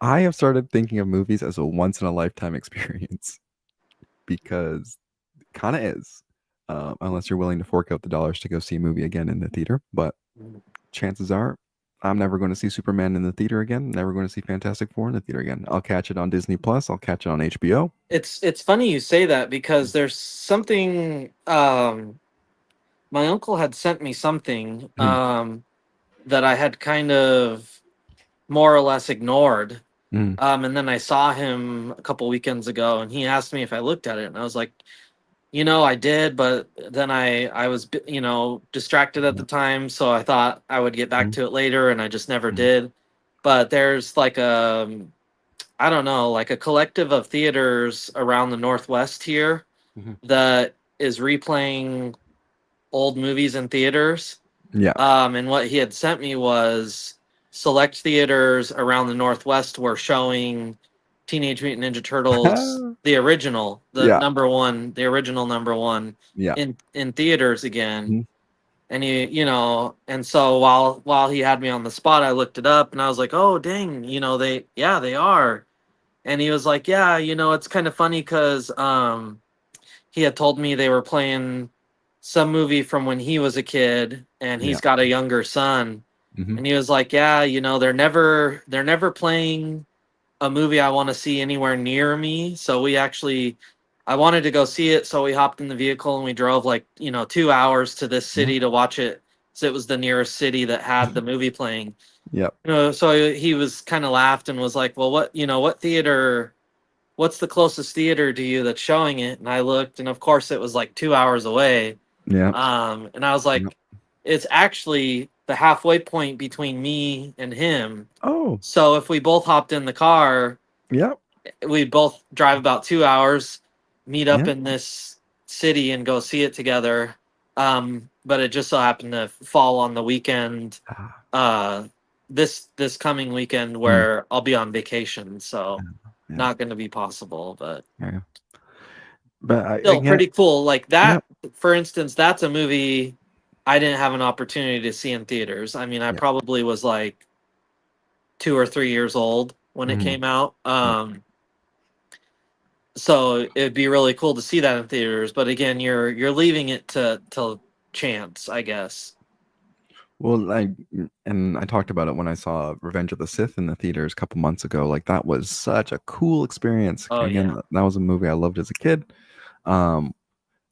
S1: I have started thinking of movies as a once in a lifetime experience because it kind of is, unless you're willing to fork out the dollars to go see a movie again in the theater. But chances are, I'm never going to see Superman in the theater again. Never going to see Fantastic Four in the theater again. I'll catch it on Disney Plus. I'll catch it on HBO.
S2: It's funny you say that because there's something my uncle had sent me something
S1: Mm,
S2: that I had kind of more or less ignored.
S1: mm,
S2: And then I saw him a couple weekends ago, and he asked me if I looked at it, and I was like, I did, but then I was distracted at
S1: yeah,
S2: the time, so I thought I would get back
S1: mm,
S2: to it later, and I just never
S1: mm,
S2: did. But there's like I don't know, like a collective of theaters around the Northwest here
S1: mhm.
S2: that is replaying old movies in theaters.
S1: Yeah.
S2: And what he had sent me was select theaters around the Northwest were showing Teenage Mutant Ninja Turtles, the original,
S1: Yeah.
S2: the original number one
S1: Yeah.
S2: in theaters again.
S1: Mhm.
S2: And and so while he had me on the spot, I looked it up and I was like, oh dang, they are. And he was like, yeah, it's kind of funny because he had told me they were playing some movie from when he was a kid, and
S1: Yeah.
S2: he's got a younger son.
S1: Mhm.
S2: And he was like, yeah, they're never playing a movie I want to see anywhere near me. So I wanted to go see it, so we hopped in the vehicle and we drove like 2 hours to this
S1: Yeah.
S2: city to watch it. So it was the nearest city that had the movie playing.
S1: Yep.
S2: So he was kind of laughed and was like, well, what theater, what's the closest theater to you that's showing it? And I looked, and of course it was like 2 hours away.
S1: Yeah.
S2: And I was
S1: Yep.
S2: like, it's actually the halfway point between me and him.
S1: Oh.
S2: So if we both hopped in the car,
S1: Yep.
S2: we'd both drive about 2 hours, meet up
S1: Yeah.
S2: in this city and go see it together. But it just so happened to fall on the weekend,
S1: Ah,
S2: uh, this coming weekend
S1: mm,
S2: where I'll be on vacation, so
S1: yeah.
S2: not going to be possible. But
S1: Yeah. But
S2: still
S1: again,
S2: pretty cool. Like
S1: yeah.
S2: that, for instance, that's a movie I didn't have an opportunity to see in theaters. I mean, I
S1: Yeah.
S2: probably was like 2 or 3 years old when it
S1: Mhm.
S2: came out.
S1: Yeah.
S2: So it'd be really cool to see that in theaters. But again, you're leaving it to chance, I guess.
S1: Well, and I talked about it when I saw Revenge of the Sith in the theaters a couple months ago. Like that was such a cool experience.
S2: Oh
S1: Again,
S2: yeah,
S1: that was a movie I loved as a kid. Um,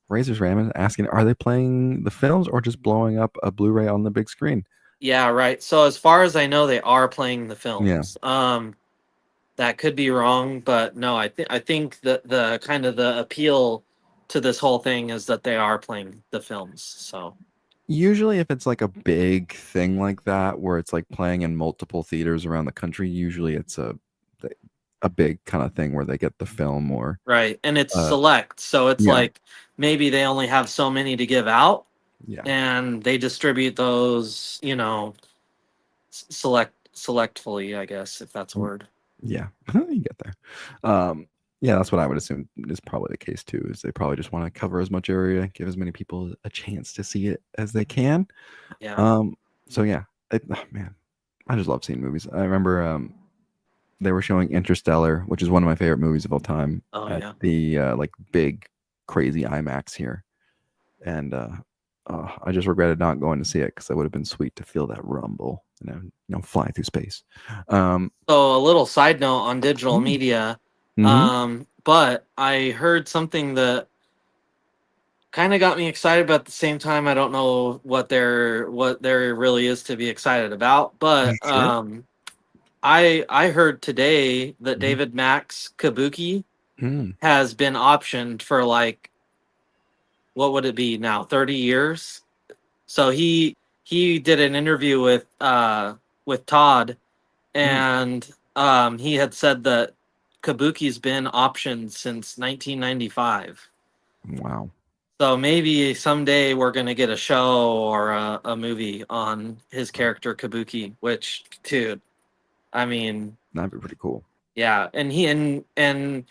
S1: Razor's Ramen asking, are they playing the films or just blowing up a Blu-ray on the big screen?
S2: yeah, right. So as far as I know, they are playing the
S1: Yeah.
S2: films. That could be wrong, but no, I think the kind of the appeal to this whole thing is that they are playing the films. So
S1: Usually, if it's like a big thing like that, where it's like playing in multiple theaters around the country, usually it's a big kind of thing where they get the film or
S2: right, and it's
S1: uh
S2: select, so it's
S1: yeah,
S2: like maybe they only have so many to give out,
S1: yeah,
S2: and they distribute those, selectfully, I guess, if that's a
S1: mm,
S2: word.
S1: yeah. You get there. Yeah, that's what I would assume is probably the case too. Is they probably just want to cover as much area, give as many people a chance to see it as they can.
S2: Yeah.
S1: Um, so yeah, oh, man, I just love seeing movies. I remember they were showing Interstellar, which is one of my favorite movies of all time,
S2: Oh
S1: at
S2: yeah.
S1: the like big crazy IMAX here, and I just regretted not going to see it because it would have been sweet to feel that rumble, fly through space.
S2: So a little side note on digital media,
S1: Mm-hmm.
S2: but I heard something that kind of got me excited, but at the same time, I don't know what there really is to be excited about. But
S1: Sure.
S2: I heard today that
S1: Mhm.
S2: David Max Kabuki
S1: Mm.
S2: has been optioned for like what would it be now, 30 years. So he did an interview with Todd,
S1: Mm.
S2: and he had said that Kabuki's been optioned since 1995.
S1: Wow,
S2: So maybe someday we're gonna get a show or a movie on his character Kabuki. Which, dude, I mean,
S1: that'd be pretty cool.
S2: yeah, and he and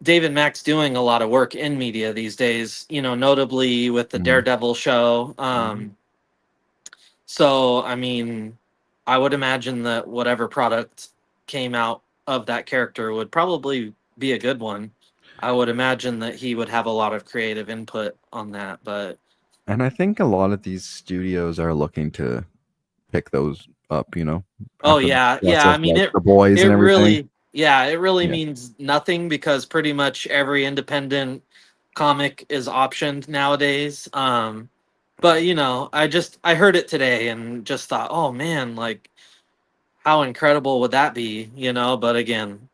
S2: David Mack's doing a lot of work in media these days. Notably with the
S1: Mhm.
S2: Daredevil show.
S1: Mhm.
S2: So I mean, I would imagine that whatever product came out of that character would probably be a good one. I would imagine that he would have a lot of creative input on that, but
S1: And I think a lot of these studios are looking to pick those up,
S2: oh
S1: after the
S2: yeah,
S1: success
S2: yeah. I
S1: of
S2: mean
S1: like
S2: it.
S1: The Boys
S2: It
S1: and everything.
S2: really, yeah, it really
S1: Yeah.
S2: means nothing because pretty much every independent comic is optioned nowadays. But I heard it today and just thought, oh man, like how incredible would that be? But again,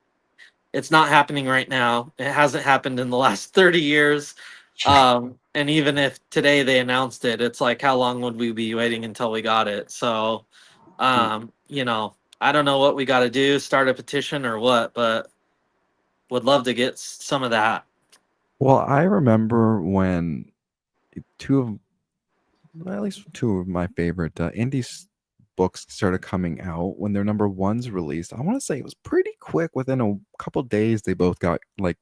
S2: it's not happening right now. It hasn't happened in the last 30 years.
S1: Sure.
S2: And even if today they announced it, it's like how long would we be waiting until we got it? So I don't know what we got to do, start a petition or what, but would love to get some of that.
S1: Well, I remember when two of well, at least two of my favorite books started coming out when their number ones released. I want to say it was pretty quick. Within a couple days, they both got like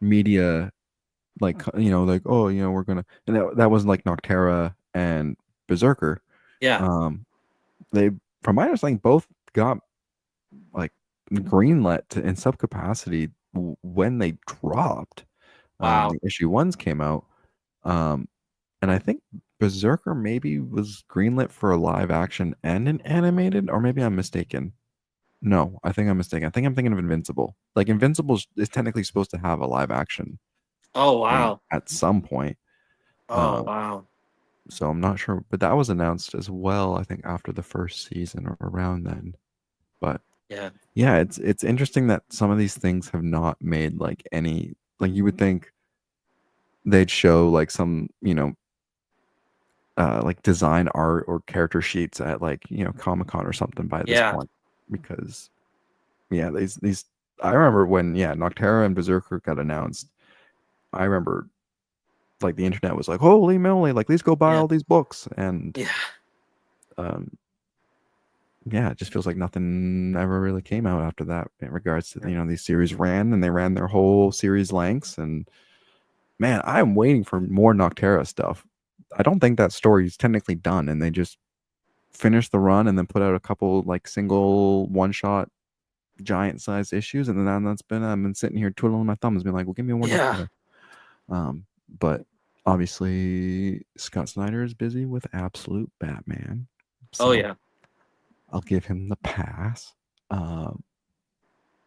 S1: media, like like, oh, we're gonna, and that was like Noctera and Berserker.
S2: Yeah.
S1: Um, they, from my understanding, both got like greenlit in sub capacity when they dropped.
S2: Wow.
S1: The issue ones came out. Um, and I think Berserker maybe was greenlit for a live action and an animated, or maybe I'm mistaken. No, I think I'm mistaken. I think I'm thinking of Invincible. Like Invincible is technically supposed to have a live action
S2: Oh, wow.
S1: at some point.
S2: Oh,
S1: Uh,
S2: wow.
S1: so I'm not sure, but that was announced as well. I think after the first season or around then. But
S2: Yeah.
S1: yeah, it's interesting that some of these things have not made like any, like you would think they'd show like some like design art or character sheets at like Comic-Con or something by this
S2: Yeah.
S1: point, because yeah, these I remember when Noctera and Berserker got announced. I remember like the internet was like, holy moly, like please go buy
S2: Yeah.
S1: all these books. And
S2: Yeah.
S1: um yeah, it just feels like nothing ever really came out after that in regards to these series ran, and they ran their whole series lengths. And man, I'm waiting for more Noctera stuff. I don't think that story is technically done, and they just finished the run and then put out a couple like single one shot giant size issues, and then that's been I've been sitting here twiddling my thumbs, being like, well, give me one
S2: Yeah.
S1: Noctera. But obviously Scott Snyder is busy with absolute Batman,
S2: Oh,
S1: so
S2: yeah.
S1: I'll give him the pass. Um,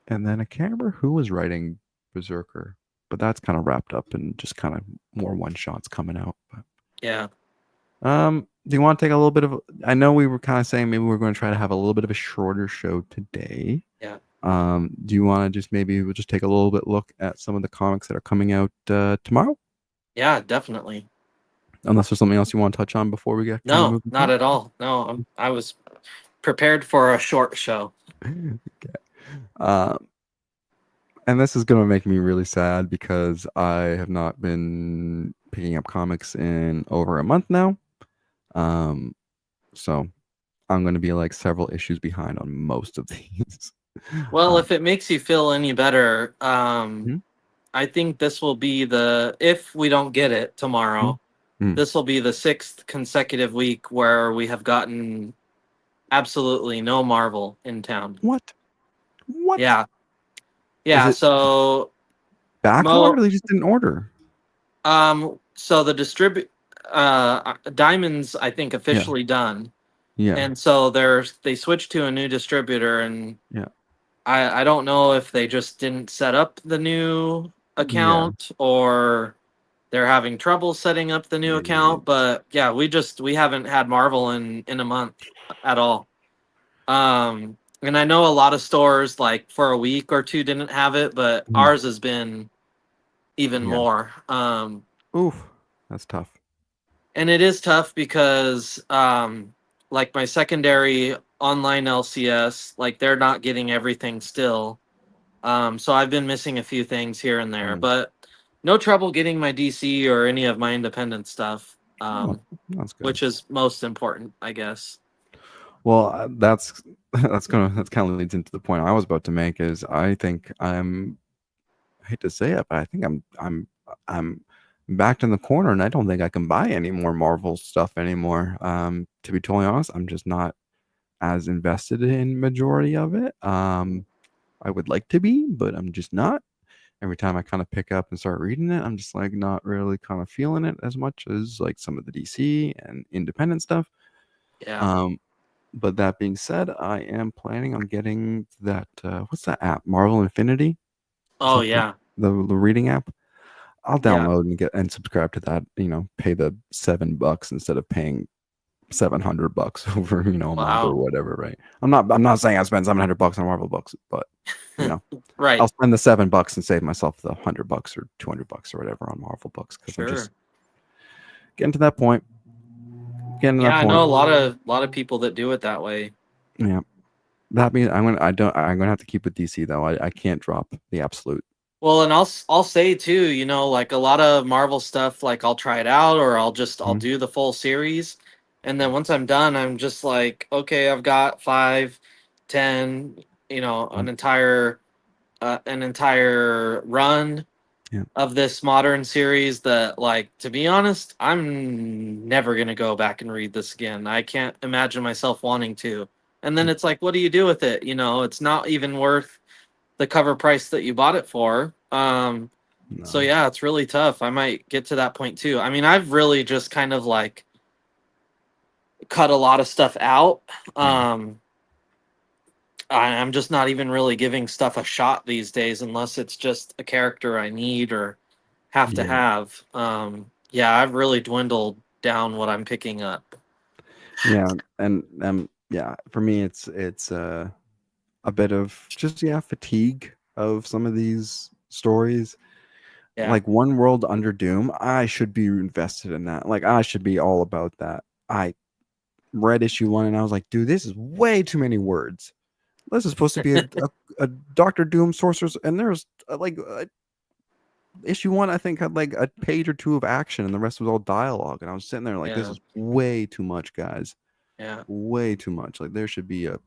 S1: and then I can't remember who was writing Berserker, but that's kind of wrapped up and just kind of more one shots coming out. But
S2: Yeah.
S1: do you want to take a little bit of? I know we were kind of saying maybe we're going to try to have a little bit of a shorter show today.
S2: Yeah.
S1: Do you want to just maybe we'll just take a little bit look at some of the comics that are coming out tomorrow?
S2: Yeah, definitely.
S1: Unless there's something else you want to touch on before we get kind of
S2: No,
S1: moving
S2: not
S1: forward.
S2: at all. No, I was prepared for a short show.
S1: Okay. Um, and this is going to make me really sad because I have not been picking up comics in over a month now. So I'm going to be like several issues behind on most of these.
S2: Well, if it makes you feel any better,
S1: Mhm.
S2: I think this will be if we don't get it tomorrow,
S1: Mhm.
S2: this will be the sixth consecutive week where we have gotten absolutely no Marvel in town.
S1: What? What?
S2: Yeah.
S1: Is
S2: Yeah.
S1: it
S2: So
S1: backlog
S2: Mo,
S1: or they just didn't order?
S2: so the Diamond's, I think,
S1: Yeah.
S2: officially done.
S1: Yeah.
S2: And so they switched to a new distributor, and
S1: Yeah.
S2: I don't know if they just didn't set up the new
S1: Yeah.
S2: account or they're having trouble setting up the new
S1: Yeah.
S2: account. But yeah, we haven't had Marvel in a month at all. And I know a lot of stores like for a week or two didn't have it, but
S1: Mhm.
S2: ours has been even
S1: Yeah.
S2: more.
S1: Oof. That's tough.
S2: And it is tough because like my secondary online LCS, like they're not getting everything still. So I've been missing a few things here and there,
S1: Mm.
S2: but no trouble getting my DC or any of my independent stuff,
S1: Oh, that's good.
S2: which is most important, I guess.
S1: Well, that's that's kind of leads into the point I was about to make is I think I hate to say it, but I think I'm backed in the corner, and I don't think I can buy any more Marvel stuff anymore. To be totally honest, I'm just not as invested in majority of it. I would like to be, but I'm just not. Every time I kind of pick up and start reading it, I'm just like not really kind of feeling it as much as like some of the DC and independent stuff.
S2: Yeah.
S1: Um, but that being said, I am planning on getting that. What's that app? Marvel Infinity? Is
S2: Oh
S1: that
S2: yeah.
S1: the reading app? I'll
S2: Yeah.
S1: download and get and subscribe to that. Pay the $7 instead of paying $700 over a month or
S2: Wow.
S1: whatever. Right? I'm not saying I spend $700 on Marvel books, but you know
S2: Right.
S1: I'll spend the $7 and save myself the $100 or $200 or whatever on Marvel books because I'm just
S2: Sure.
S1: getting to that point. Getting to
S2: Yeah,
S1: that
S2: I know
S1: point.
S2: a lot of people that do it that way.
S1: Yeah. That means I'm gonna have to keep with DC though. I can't drop the absolute.
S2: Well, and I'll say too, like a lot of Marvel stuff, like I'll try it out or I'll
S1: Mhm.
S2: do the full series, and then once I'm done, I'm just like, okay, I've got 5, 10,
S1: Mhm.
S2: an entire run
S1: Yeah.
S2: of this modern series that, like, to be honest, I'm never gonna go back and read this again. I can't imagine myself wanting to. And then it's like, what do you do with it? It's not even worth the cover price that you bought it for. So
S1: No.
S2: yeah, it's really tough. I might get to that point too. I mean, I've really just kind of like cut a lot of stuff out.
S1: Yeah.
S2: I'm just not even really giving stuff a shot these days unless it's just a character I need or have to
S1: Yeah.
S2: have. Yeah, I've really dwindled down what I'm picking up.
S1: Yeah. And yeah, for me it's a bit of just fatigue of some of these stories.
S2: Yeah.
S1: Like One World Under Doom, I should be invested in that. Like I should be all about that. I read issue 1 and I was like, dude, this is way too many words. This is supposed to be a Doctor Doom sorcerers, and there's issue 1 I think had like a page or two of action, and the rest was all dialogue. And I was sitting there like, this
S2: Yeah.
S1: is way too much, guys.
S2: Yeah.
S1: Way too much. Like there should be a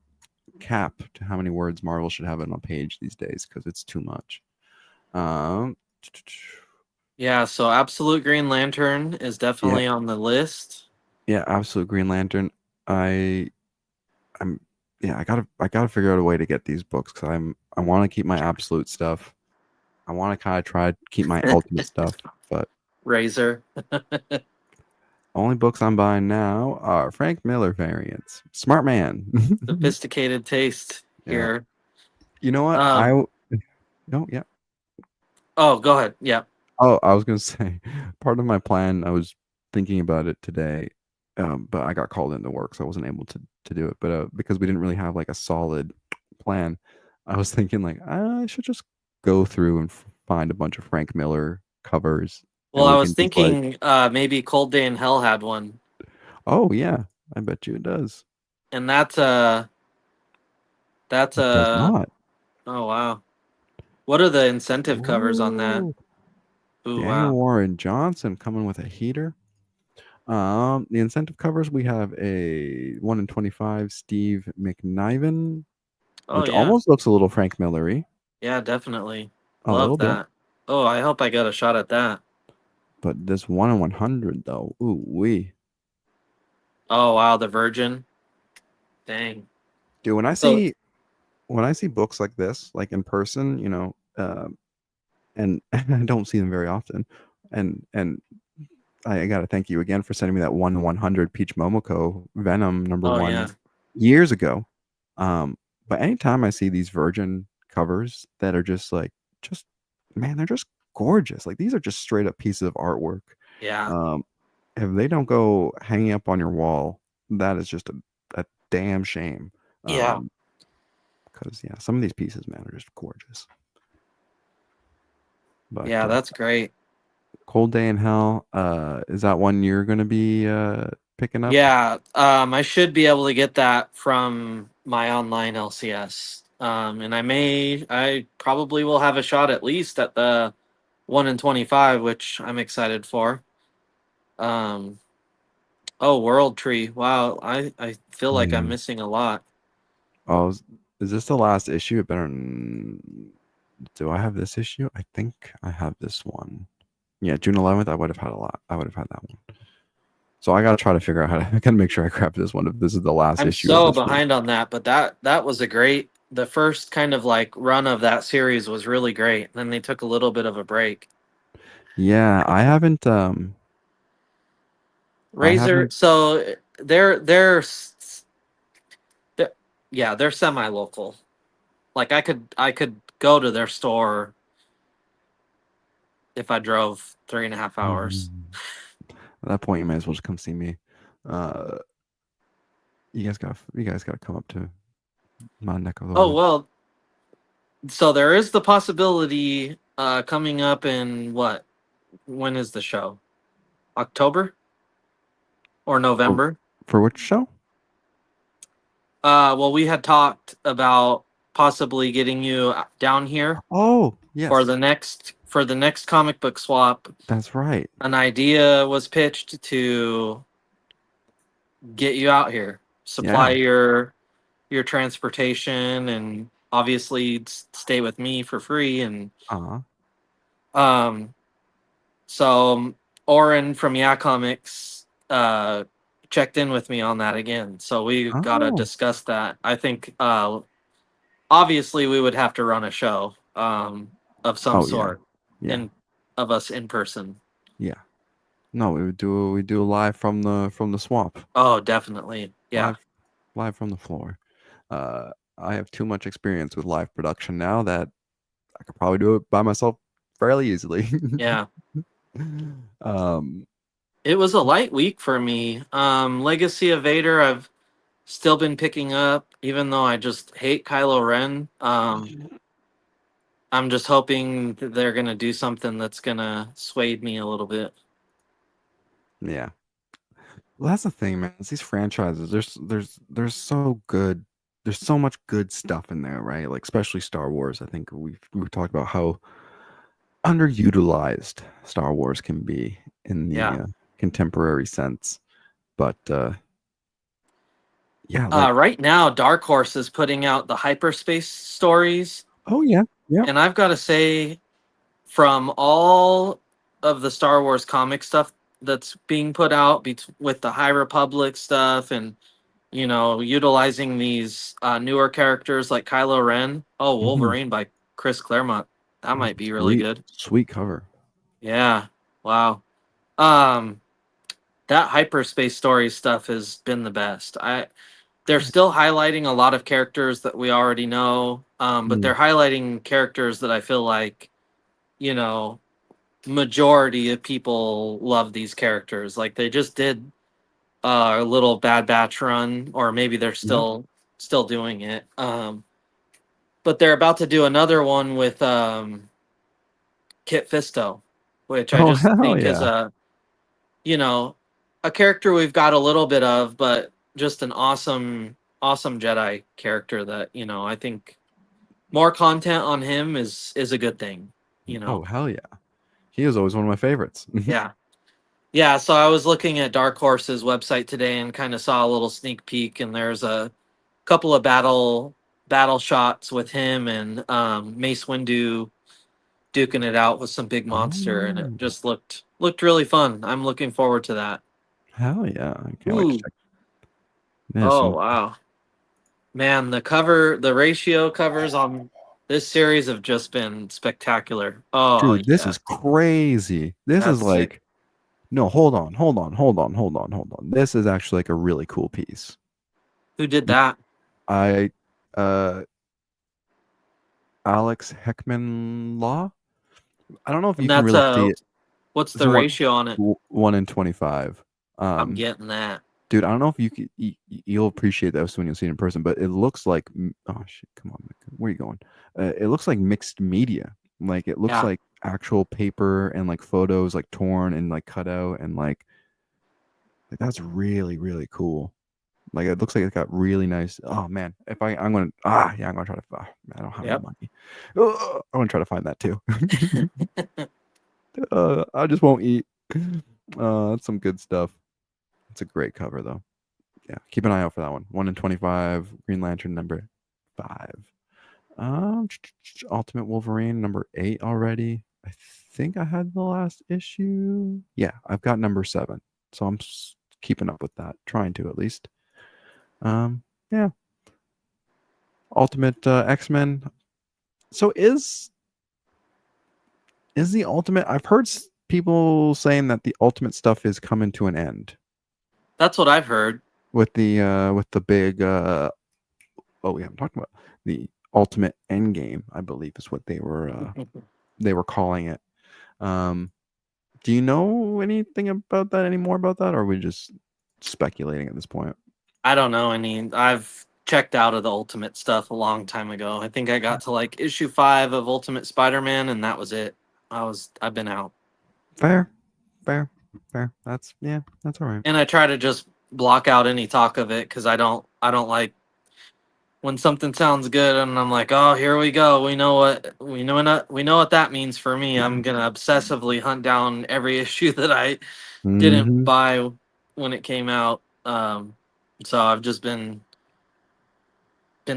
S1: cap to how many words Marvel should have on a page these days because it's too much. Um,
S2: Yeah, so Absolute Green Lantern is
S1: yeah,
S2: definitely on the list.
S1: yeah, absolute Green Lantern. I I'm yeah, I gotta figure out a way to get these books because I want to keep my absolute stuff. I want to kind of try to keep my ultimate stuff, but
S2: Razor.
S1: only books I'm buying now are Frank Miller variants. Smart man.
S2: Sophisticated taste
S1: Yeah.
S2: here.
S1: You know what?
S2: Um,
S1: No, yeah.
S2: oh, go ahead. Yeah.
S1: Oh, I was gonna say part of my plan. I was thinking about it today, but I got called into work, so I wasn't able to do it. But because we didn't really have like a solid plan, I was thinking like I should just go through and find a bunch of Frank Miller covers,
S2: Well,
S1: and
S2: I
S1: we
S2: was
S1: can just like,
S2: thinking maybe Cold Day in Hell had one.
S1: oh yeah, I bet you it does.
S2: And that's
S1: It does not.
S2: oh wow. What are the incentive covers on that?
S1: Whoa.
S2: Ooh,
S1: Daniel
S2: wow.
S1: Warren Johnson coming with a heater. The incentive covers we have a 1 in 25 Steve McNiven,
S2: Oh
S1: which
S2: yeah.
S1: almost looks a little Frank Millery,
S2: Yeah, definitely.
S1: a little
S2: Love
S1: bit.
S2: that. Oh, I hope I got a shot at that.
S1: But this 1 in 100 though, ooh wee,
S2: Oh wow, the Virgin. Dang.
S1: dude. When I
S2: So
S1: see when I see books like this, like in person, and I don't see them very often, and I gotta thank you again for sending me that 1/100 Peach Momoko Venom number
S2: Oh
S1: one
S2: yeah.
S1: years ago. But anytime I see these Virgin covers that are just man, they're just gorgeous. Like these are just straight up pieces of artwork.
S2: Yeah.
S1: Um, if they don't go hanging up on your wall, that is just a damn shame.
S2: Yeah.
S1: Because yeah, some of these pieces, man, are just gorgeous. But
S2: Yeah, that's great.
S1: Cold Day in Hell, is that one you're gonna be picking up?
S2: Yeah, I should be able to get that from my online LCS. And I probably will have a shot at least at the 1 in 25, which I'm excited for. Um, oh, World Tree. Wow, I feel like I'm
S1: Mm.
S2: missing a lot.
S1: Oh, is this the last issue? It better. Do I have this issue? I think I have this one. Yeah, June 11th. I would have had a lot. I would have had that one. So I gotta try to figure out how to. I gotta make sure I grab this one if this is the last
S2: I'm
S1: issue of
S2: so
S1: this run.
S2: behind on that, but that was a great. The first kind of like run of that series was really great. Then they took a little bit of a break.
S1: Yeah, I haven't. I
S2: Razor.
S1: haven't.
S2: So they're yeah, they're semi-local. Like I could go to their store if I drove 3.5 hours.
S1: At that point, you might as well just come see me. Uh, you guys gotta come up to my neck of the
S2: Oh
S1: woods.
S2: well, so there is the possibility coming up in what? When is the show? October or
S1: For,
S2: November?
S1: for which show?
S2: Well, we had talked about possibly getting you down here
S1: Oh,
S2: for
S1: yes,
S2: the next comic book swap.
S1: that's right.
S2: An idea was pitched to get you out here, supply
S1: Yeah.
S2: your transportation, and obviously stay with me for free. And
S1: Uh-huh.
S2: um, so Oren from Yeah Comics checked in with me on that again. So we gotta
S1: Oh.
S2: discuss that. I think obviously we would have to run a show of some
S1: Oh yeah.
S2: sort
S1: Yeah.
S2: in of us in person.
S1: Yeah. No, we do live from the swamp.
S2: Oh, definitely. Yeah.
S1: Live live from the floor. Uh I have too much experience with live production now that I could probably do it by myself fairly easily.
S2: Yeah.
S1: um
S2: It was a light week for me. Legacy of Vader, I've still been picking up, even though I just hate Kylo Ren. I'm just hoping that they're gonna do something that's gonna sway me a little bit.
S1: yeah. Well, that's the thing, man. It's these franchises. There's so good. There's so much good stuff in there, right? Like especially Star Wars. I think we've talked about how underutilized Star Wars can be in the
S2: Yeah.
S1: contemporary sense. But yeah, like
S2: Right now, Dark Horse is putting out the hyperspace stories,
S1: oh yeah, yeah.
S2: and I've got to say, from all of the Star Wars comic stuff that's being put out with the High Republic stuff and utilizing these newer characters like Kylo Ren. Oh,
S1: Mhm.
S2: Wolverine by Chris Claremont. That
S1: Oh,
S2: might be really
S1: sweet,
S2: good.
S1: sweet cover.
S2: Yeah. Wow. Um, that hyperspace story stuff has been the best. They're still highlighting a lot of characters that we already know, but
S1: Mm.
S2: they're highlighting characters that I feel like, you know, majority of people love these characters. Like they just did a little Bad Batch run, or maybe they're
S1: Yep.
S2: still doing it. But they're about to do another one with Kit Fisto, which I
S1: Oh
S2: just
S1: hell
S2: think is
S1: yeah.
S2: you know a character we've got a little bit of, but just an awesome Jedi character that I think more content on him is a good thing. You
S1: Oh
S2: know,
S1: hell yeah. He is always one of my favorites.
S2: yeah. Yeah, so I was looking at Dark Horse's website today and kind of saw a little sneak peek, and there's a couple of battle shots with him and Mace Windu duking it out with some big monster, and it
S1: Oh
S2: just looked really fun. I'm looking forward to that.
S1: hell yeah. I can't wait to
S2: Ooh,
S1: check. There's
S2: oh
S1: some
S2: wow, Man, the ratio covers on this series have just been spectacular. Oh
S1: Dude, this
S2: yeah,
S1: is crazy. This is
S2: that's sick.
S1: like, no, hold on. This is actually like a really cool piece.
S2: Who did that?
S1: I, uh, Alex Heckman Law. I don't know if
S2: And
S1: you can
S2: that's
S1: really see it.
S2: what's
S1: It's
S2: the ratio on it?
S1: 1 in 25.
S2: I'm
S1: Um,
S2: getting that.
S1: dude, I don't know if you'll appreciate this when you'll see it in person, but it looks like oh shit, come on, Micah, where are you going? It looks like mixed media. Like it looks
S2: Yeah.
S1: like actual paper and like photos like torn and like cut out and like that's really really cool. Like it looks like it's got really nice. Oh man, if I'm gonna try to. Man, I don't have any
S2: Yep.
S1: money. I'm gonna try to find that too. I just won't eat. That's some good stuff. It's a great cover though. Yeah, keep an eye out for that one. 1 in 25. Green Lantern number 5. Um, Ultimate Wolverine number 8 already. I think I had the last issue. Yeah, I've got number 7, so I'm keeping up with that, trying to at least. Yeah. Ultimate X-Men. So is the Ultimate? I've heard people saying that the Ultimate stuff is coming to an end
S2: That's what I've heard.
S1: with the big we haven't talked about the Ultimate Endgame, I believe is what they were calling it. Um, do you know anything about that anymore about that, or are we just speculating at this point?
S2: I don't know any. I've checked out of the Ultimate stuff a long time ago. I think I got to like issue 5 of Ultimate Spider-Man, and that was it. I've been out,
S1: Fair, fair, fair. That's yeah, that's all right.
S2: and I try to just block out any talk of it because I don't like when something sounds good and I'm like, oh, here we go. We know what that means for me. I'm gonna obsessively hunt down every issue that I didn't
S1: Hmm.
S2: buy when it came out. So I've just been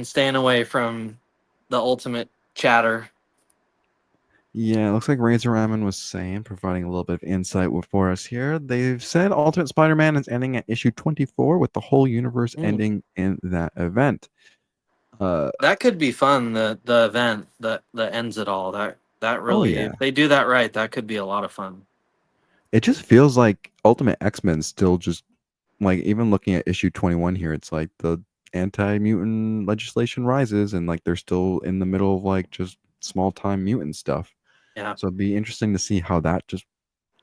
S2: staying away from the ultimate chatter.
S1: Yeah, it looks like Razor Ramon was saying, providing a little bit of insight for us here. They've said Ultimate Spider-Man is ending at issue 24, with the whole universe
S2: Mm,
S1: ending in that event. Uh,
S2: that could be fun. The event that ends it all. That
S1: oh
S2: really,
S1: yeah,
S2: if they do that right, that could be a lot of fun.
S1: it just feels like Ultimate X-Men still just like even looking at issue 21 here, it's like the anti-mutant legislation rises and like they're still in the middle of like just small time mutant stuff.
S2: Yeah,
S1: So it'd be interesting to see how that just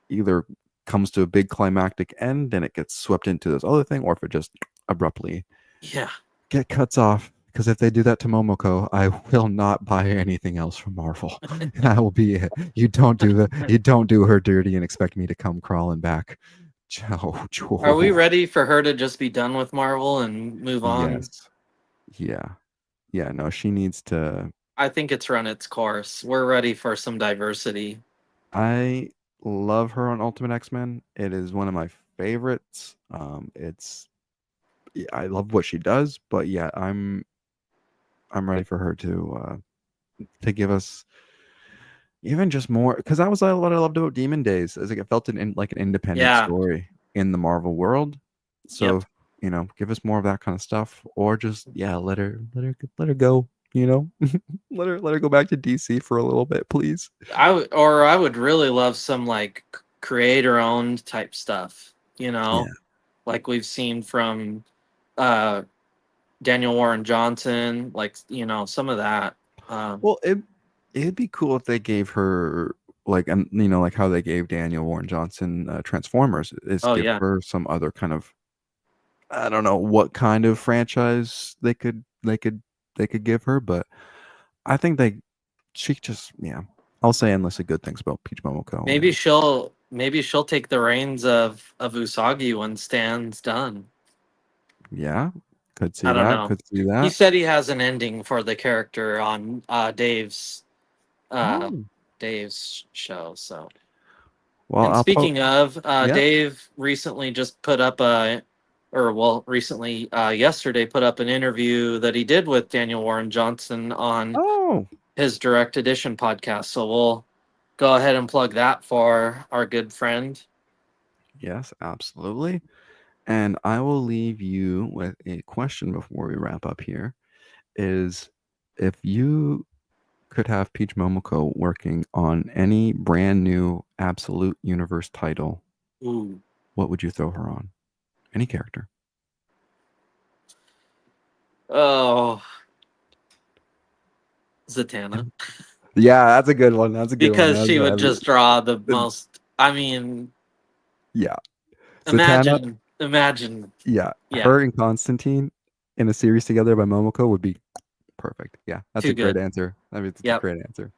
S1: either comes to a big climactic end and it gets swept into this other thing, or if it just abruptly
S2: yeah.
S1: get cuts off. Because if they do that to Momoko, I will not buy anything else from Marvel. That will be it. You don't do her dirty and expect me to come crawling back.
S2: Are we ready for her to just be done with Marvel and move on?
S1: Yes. Yeah. Yeah. No, she needs to.
S2: I think it's run its course. We're ready for some diversity.
S1: I love her on Ultimate X-Men. It is one of my favorites. Yeah, I love what she does, but yeah, I'm ready for her to give us even just more, because that was what I loved about Demon Days, is like it felt like an independent
S2: Yeah.
S1: story in the Marvel world.
S2: Yep.
S1: So give us more of that kind of stuff, or just yeah, let her go. Let her go back to DC for a little bit, please.
S2: I would really love some like creator owned type stuff,
S1: Yeah.
S2: like we've seen from uh Daniel Warren Johnson, like some of that. Um
S1: Well, it'd be cool if they gave her like, and like how they gave Daniel Warren Johnson Transformers, is
S2: oh
S1: give
S2: yeah.
S1: her some other kind of, I don't know what kind of franchise they could give her, but I think she just yeah. I'll say endlessly good things about Peach Momoko,
S2: Maybe
S1: and
S2: she'll take the reins of Usagi when Stan's done.
S1: yeah, could see
S2: I don't
S1: that.
S2: know.
S1: Could see
S2: He
S1: that.
S2: said he has an ending for the character on uh
S1: Oh,
S2: Dave's show, so.
S1: well,
S2: And speaking of,
S1: Yep.
S2: Dave recently just put up recently, yesterday, put up an interview that he did with Daniel Warren Johnson on
S1: Oh,
S2: his Direct Edition podcast. So we'll go ahead and plug that for our good friend.
S1: yes, absolutely. And I will leave you with a question before we wrap up here. is if you could have Peach Momoko working on any brand new Absolute Universe title,
S2: Ooh.
S1: what would you throw her on? Any character.
S2: Oh, Zatanna.
S1: Yeah, that's a good one. That's a good one.
S2: Because
S1: That was
S2: she would
S1: heavy.
S2: just draw the most. I mean,
S1: Yeah. Zatanna,
S2: imagine.
S1: yeah.
S2: Yeah,
S1: Her and Constantine in a series together by Momoko would be perfect. Yeah, that's a
S2: too
S1: great
S2: good.
S1: answer. I mean, it's a
S2: Yep.
S1: great answer.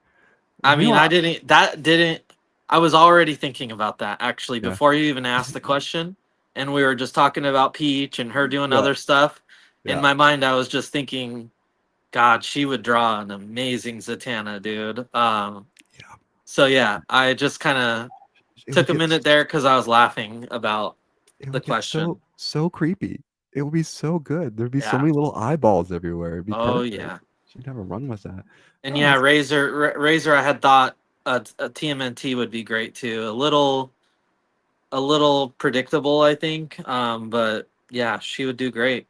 S2: I
S1: You know
S2: mean,
S1: what?
S2: I was already thinking about that actually
S1: Yeah.
S2: before you even asked the question. And we were just talking about Peach and her doing
S1: Yeah.
S2: other stuff. In
S1: Yeah.
S2: my mind, I was just thinking, God, she would draw an amazing Zatanna, dude.
S1: Yeah.
S2: So yeah, I just kind of
S1: It would
S2: took a
S1: get
S2: minute there because I was laughing about
S1: it
S2: the
S1: would get
S2: question.
S1: so creepy. It would be so good. There'd be so
S2: Yeah.
S1: many little eyeballs everywhere. It'd be
S2: Oh
S1: perfect.
S2: yeah.
S1: She'd have a run with that.
S2: And
S1: Oh,
S2: yeah,
S1: that's
S2: Razor. I had thought a TMNT would be great too. A little predictable, I think. But yeah, she would do great.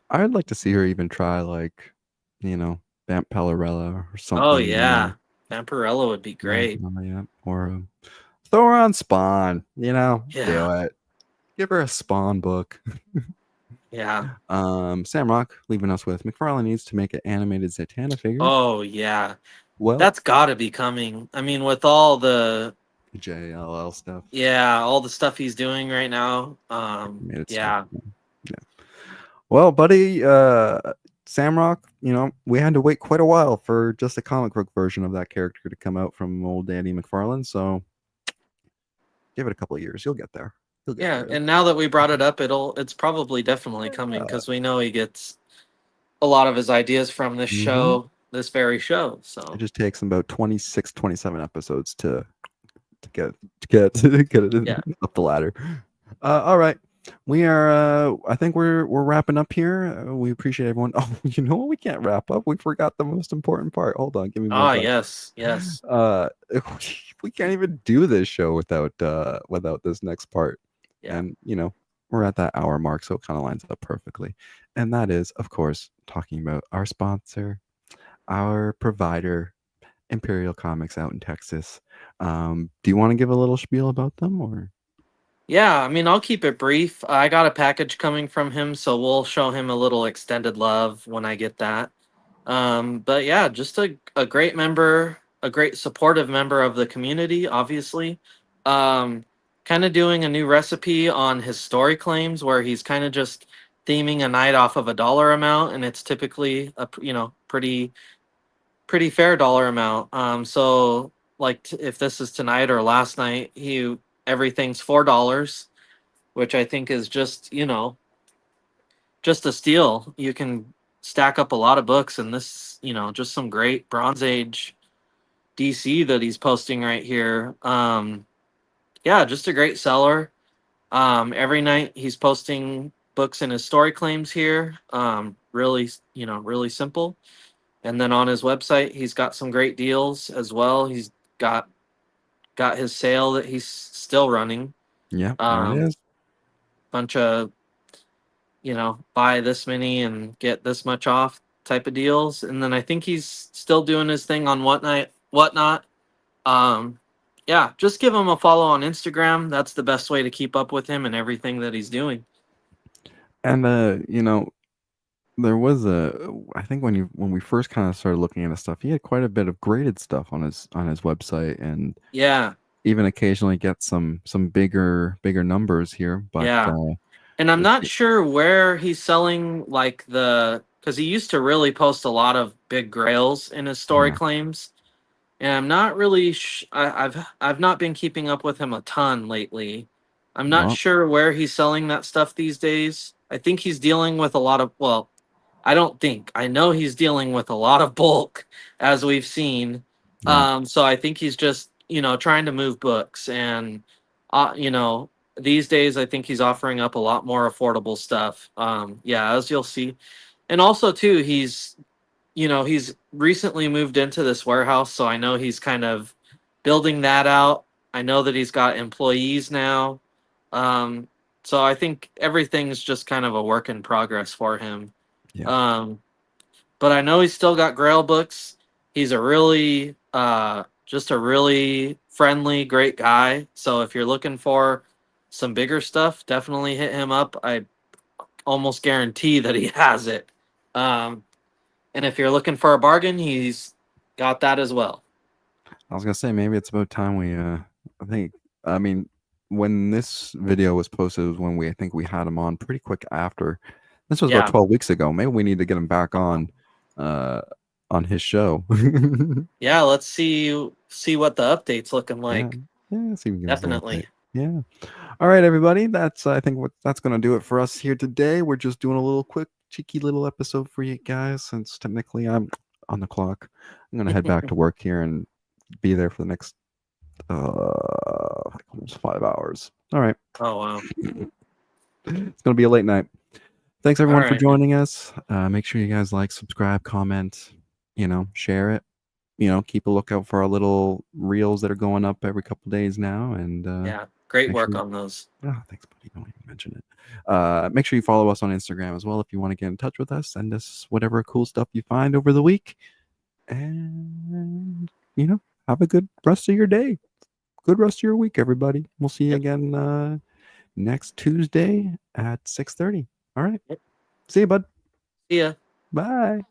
S1: I'd like to see her even try like, you know, Vamp Palarella or
S2: Oh
S1: something,
S2: yeah, Vampirella would be great.
S1: yeah, or throw her on Spawn,
S2: Yeah,
S1: do it. Give her a Spawn book.
S2: yeah.
S1: Samrock leaving us with McFarlane needs to make an animated Zatanna figure.
S2: Oh yeah,
S1: Well,
S2: that's got to be coming. I mean, with all the
S1: JLL stuff.
S2: all the stuff he's doing right now.
S1: Animated stuff.
S2: Yeah,
S1: Yeah. Well, buddy, Samrock, we had to wait quite a while for just a comic book version of that character to come out from old Danny McFarlane. So give it a couple of years. You'll get there. You'll get
S2: yeah.
S1: there.
S2: And now that we brought it up, it's probably definitely coming
S1: Uh,
S2: because we know he gets a lot of his ideas from
S1: mhm.
S2: this very show.
S1: It
S2: So
S1: just takes them about 26, 27 episodes to get to get it
S2: yeah.
S1: up the ladder. All right. We are I think we're wrapping up here. We appreciate everyone. Oh, you know what? We can't wrap up. We forgot the most important part. Hold on, give me one
S2: Ah,
S1: sec.
S2: yes, yes.
S1: Uh we can't even do this show without this next part.
S2: Yeah.
S1: And we're at that hour mark, so it kind of lines up perfectly. And that is, of course, talking about our sponsor, our provider, Imperial Comics out in Texas. Do you want to give a little spiel about them or?
S2: Yeah, I mean, I'll keep it brief. I got a package coming from him, so we'll show him a little extended love when I get that. But yeah, just a great member, a great supportive member of the community, obviously. Um, Kind of doing a new recipe on his story claims where he's kind of just theming a night off of a dollar amount, and it's typically pretty fair dollar amount. So like if this is tonight or last night, he everything's $4, which I think is just just a steal. You can stack up a lot of books, and this just some great Bronze Age DC that he's posting right here. Yeah, just a great seller. Every night he's posting books in his story claims here. Really, really simple. And then on his website, he's got some great deals as well. He's got his sale that he's still running.
S1: Yeah, there it
S2: Um,
S1: is.
S2: Bunch of buy this many and get this much off type of deals. And then I think he's still doing his thing on whatnot. Um, yeah, just give him a follow on Instagram. That's the best way to keep up with him and everything that he's doing.
S1: And there was I think when we first kind of started looking into stuff, he had quite a bit of graded stuff on his website, and
S2: Yeah,
S1: even occasionally get some bigger numbers here. But
S2: yeah. And I'm
S1: it's
S2: not sure where he's selling like because he used to really post a lot of big grails in his story
S1: yeah,
S2: claims. And I'm not really I've not been keeping up with him a ton lately. I'm not
S1: well,
S2: sure where he's selling that stuff these days. I think he's dealing with a lot of I don't think. I know he's dealing with a lot of bulk as we've seen.
S1: yeah,
S2: So I think he's just, trying to move books and these days I think he's offering up a lot more affordable stuff. Yeah, as you'll see. And also too, he's recently moved into this warehouse, so I know he's kind of building that out. I know that he's got employees now. Um, so I think everything's just kind of a work in progress for him.
S1: yeah.
S2: Um, but I know he's still got Grail books. He's a really just a really friendly, great guy. So if you're looking for some bigger stuff, definitely hit him up. I almost guarantee that he has it. Um, and if you're looking for a bargain, he's got that as well.
S1: I was gonna say maybe it's about time we. I mean, when this video was posted was when I think we had him on pretty quick after. This was about
S2: Yeah.
S1: 12 weeks ago. Maybe we need to get him back uh, on his show.
S2: Yeah, let's see what the update's looking
S1: Yeah,
S2: like.
S1: yeah. See if we can give us a little update.
S2: Definitely.
S1: Yeah. All right, everybody. That's I think that's gonna do it for us here today. We're just doing a little quick, cheeky little episode for you guys, since technically I'm on the clock. I'm gonna head back to work here and be there for the next almost 5 hours. All right.
S2: Oh wow.
S1: It's gonna be a late night. Thanks
S2: All
S1: everyone for
S2: right.
S1: joining us. Make sure you guys like, subscribe, comment, share it. Keep a lookout for our little reels that are going up every couple days now. And
S2: Yeah. Great
S1: make
S2: work
S1: sure
S2: on those.
S1: oh, thanks, buddy. Don't even mention it. Make sure you follow us on Instagram as well if you want to get in touch with us. Send us whatever cool stuff you find over the week. And have a good rest of your day. Good rest of your week, everybody. We'll see you
S2: Yep.
S1: again next Tuesday at 6:30. All right.
S2: Yep.
S1: See you, bud.
S2: See ya.
S1: Bye.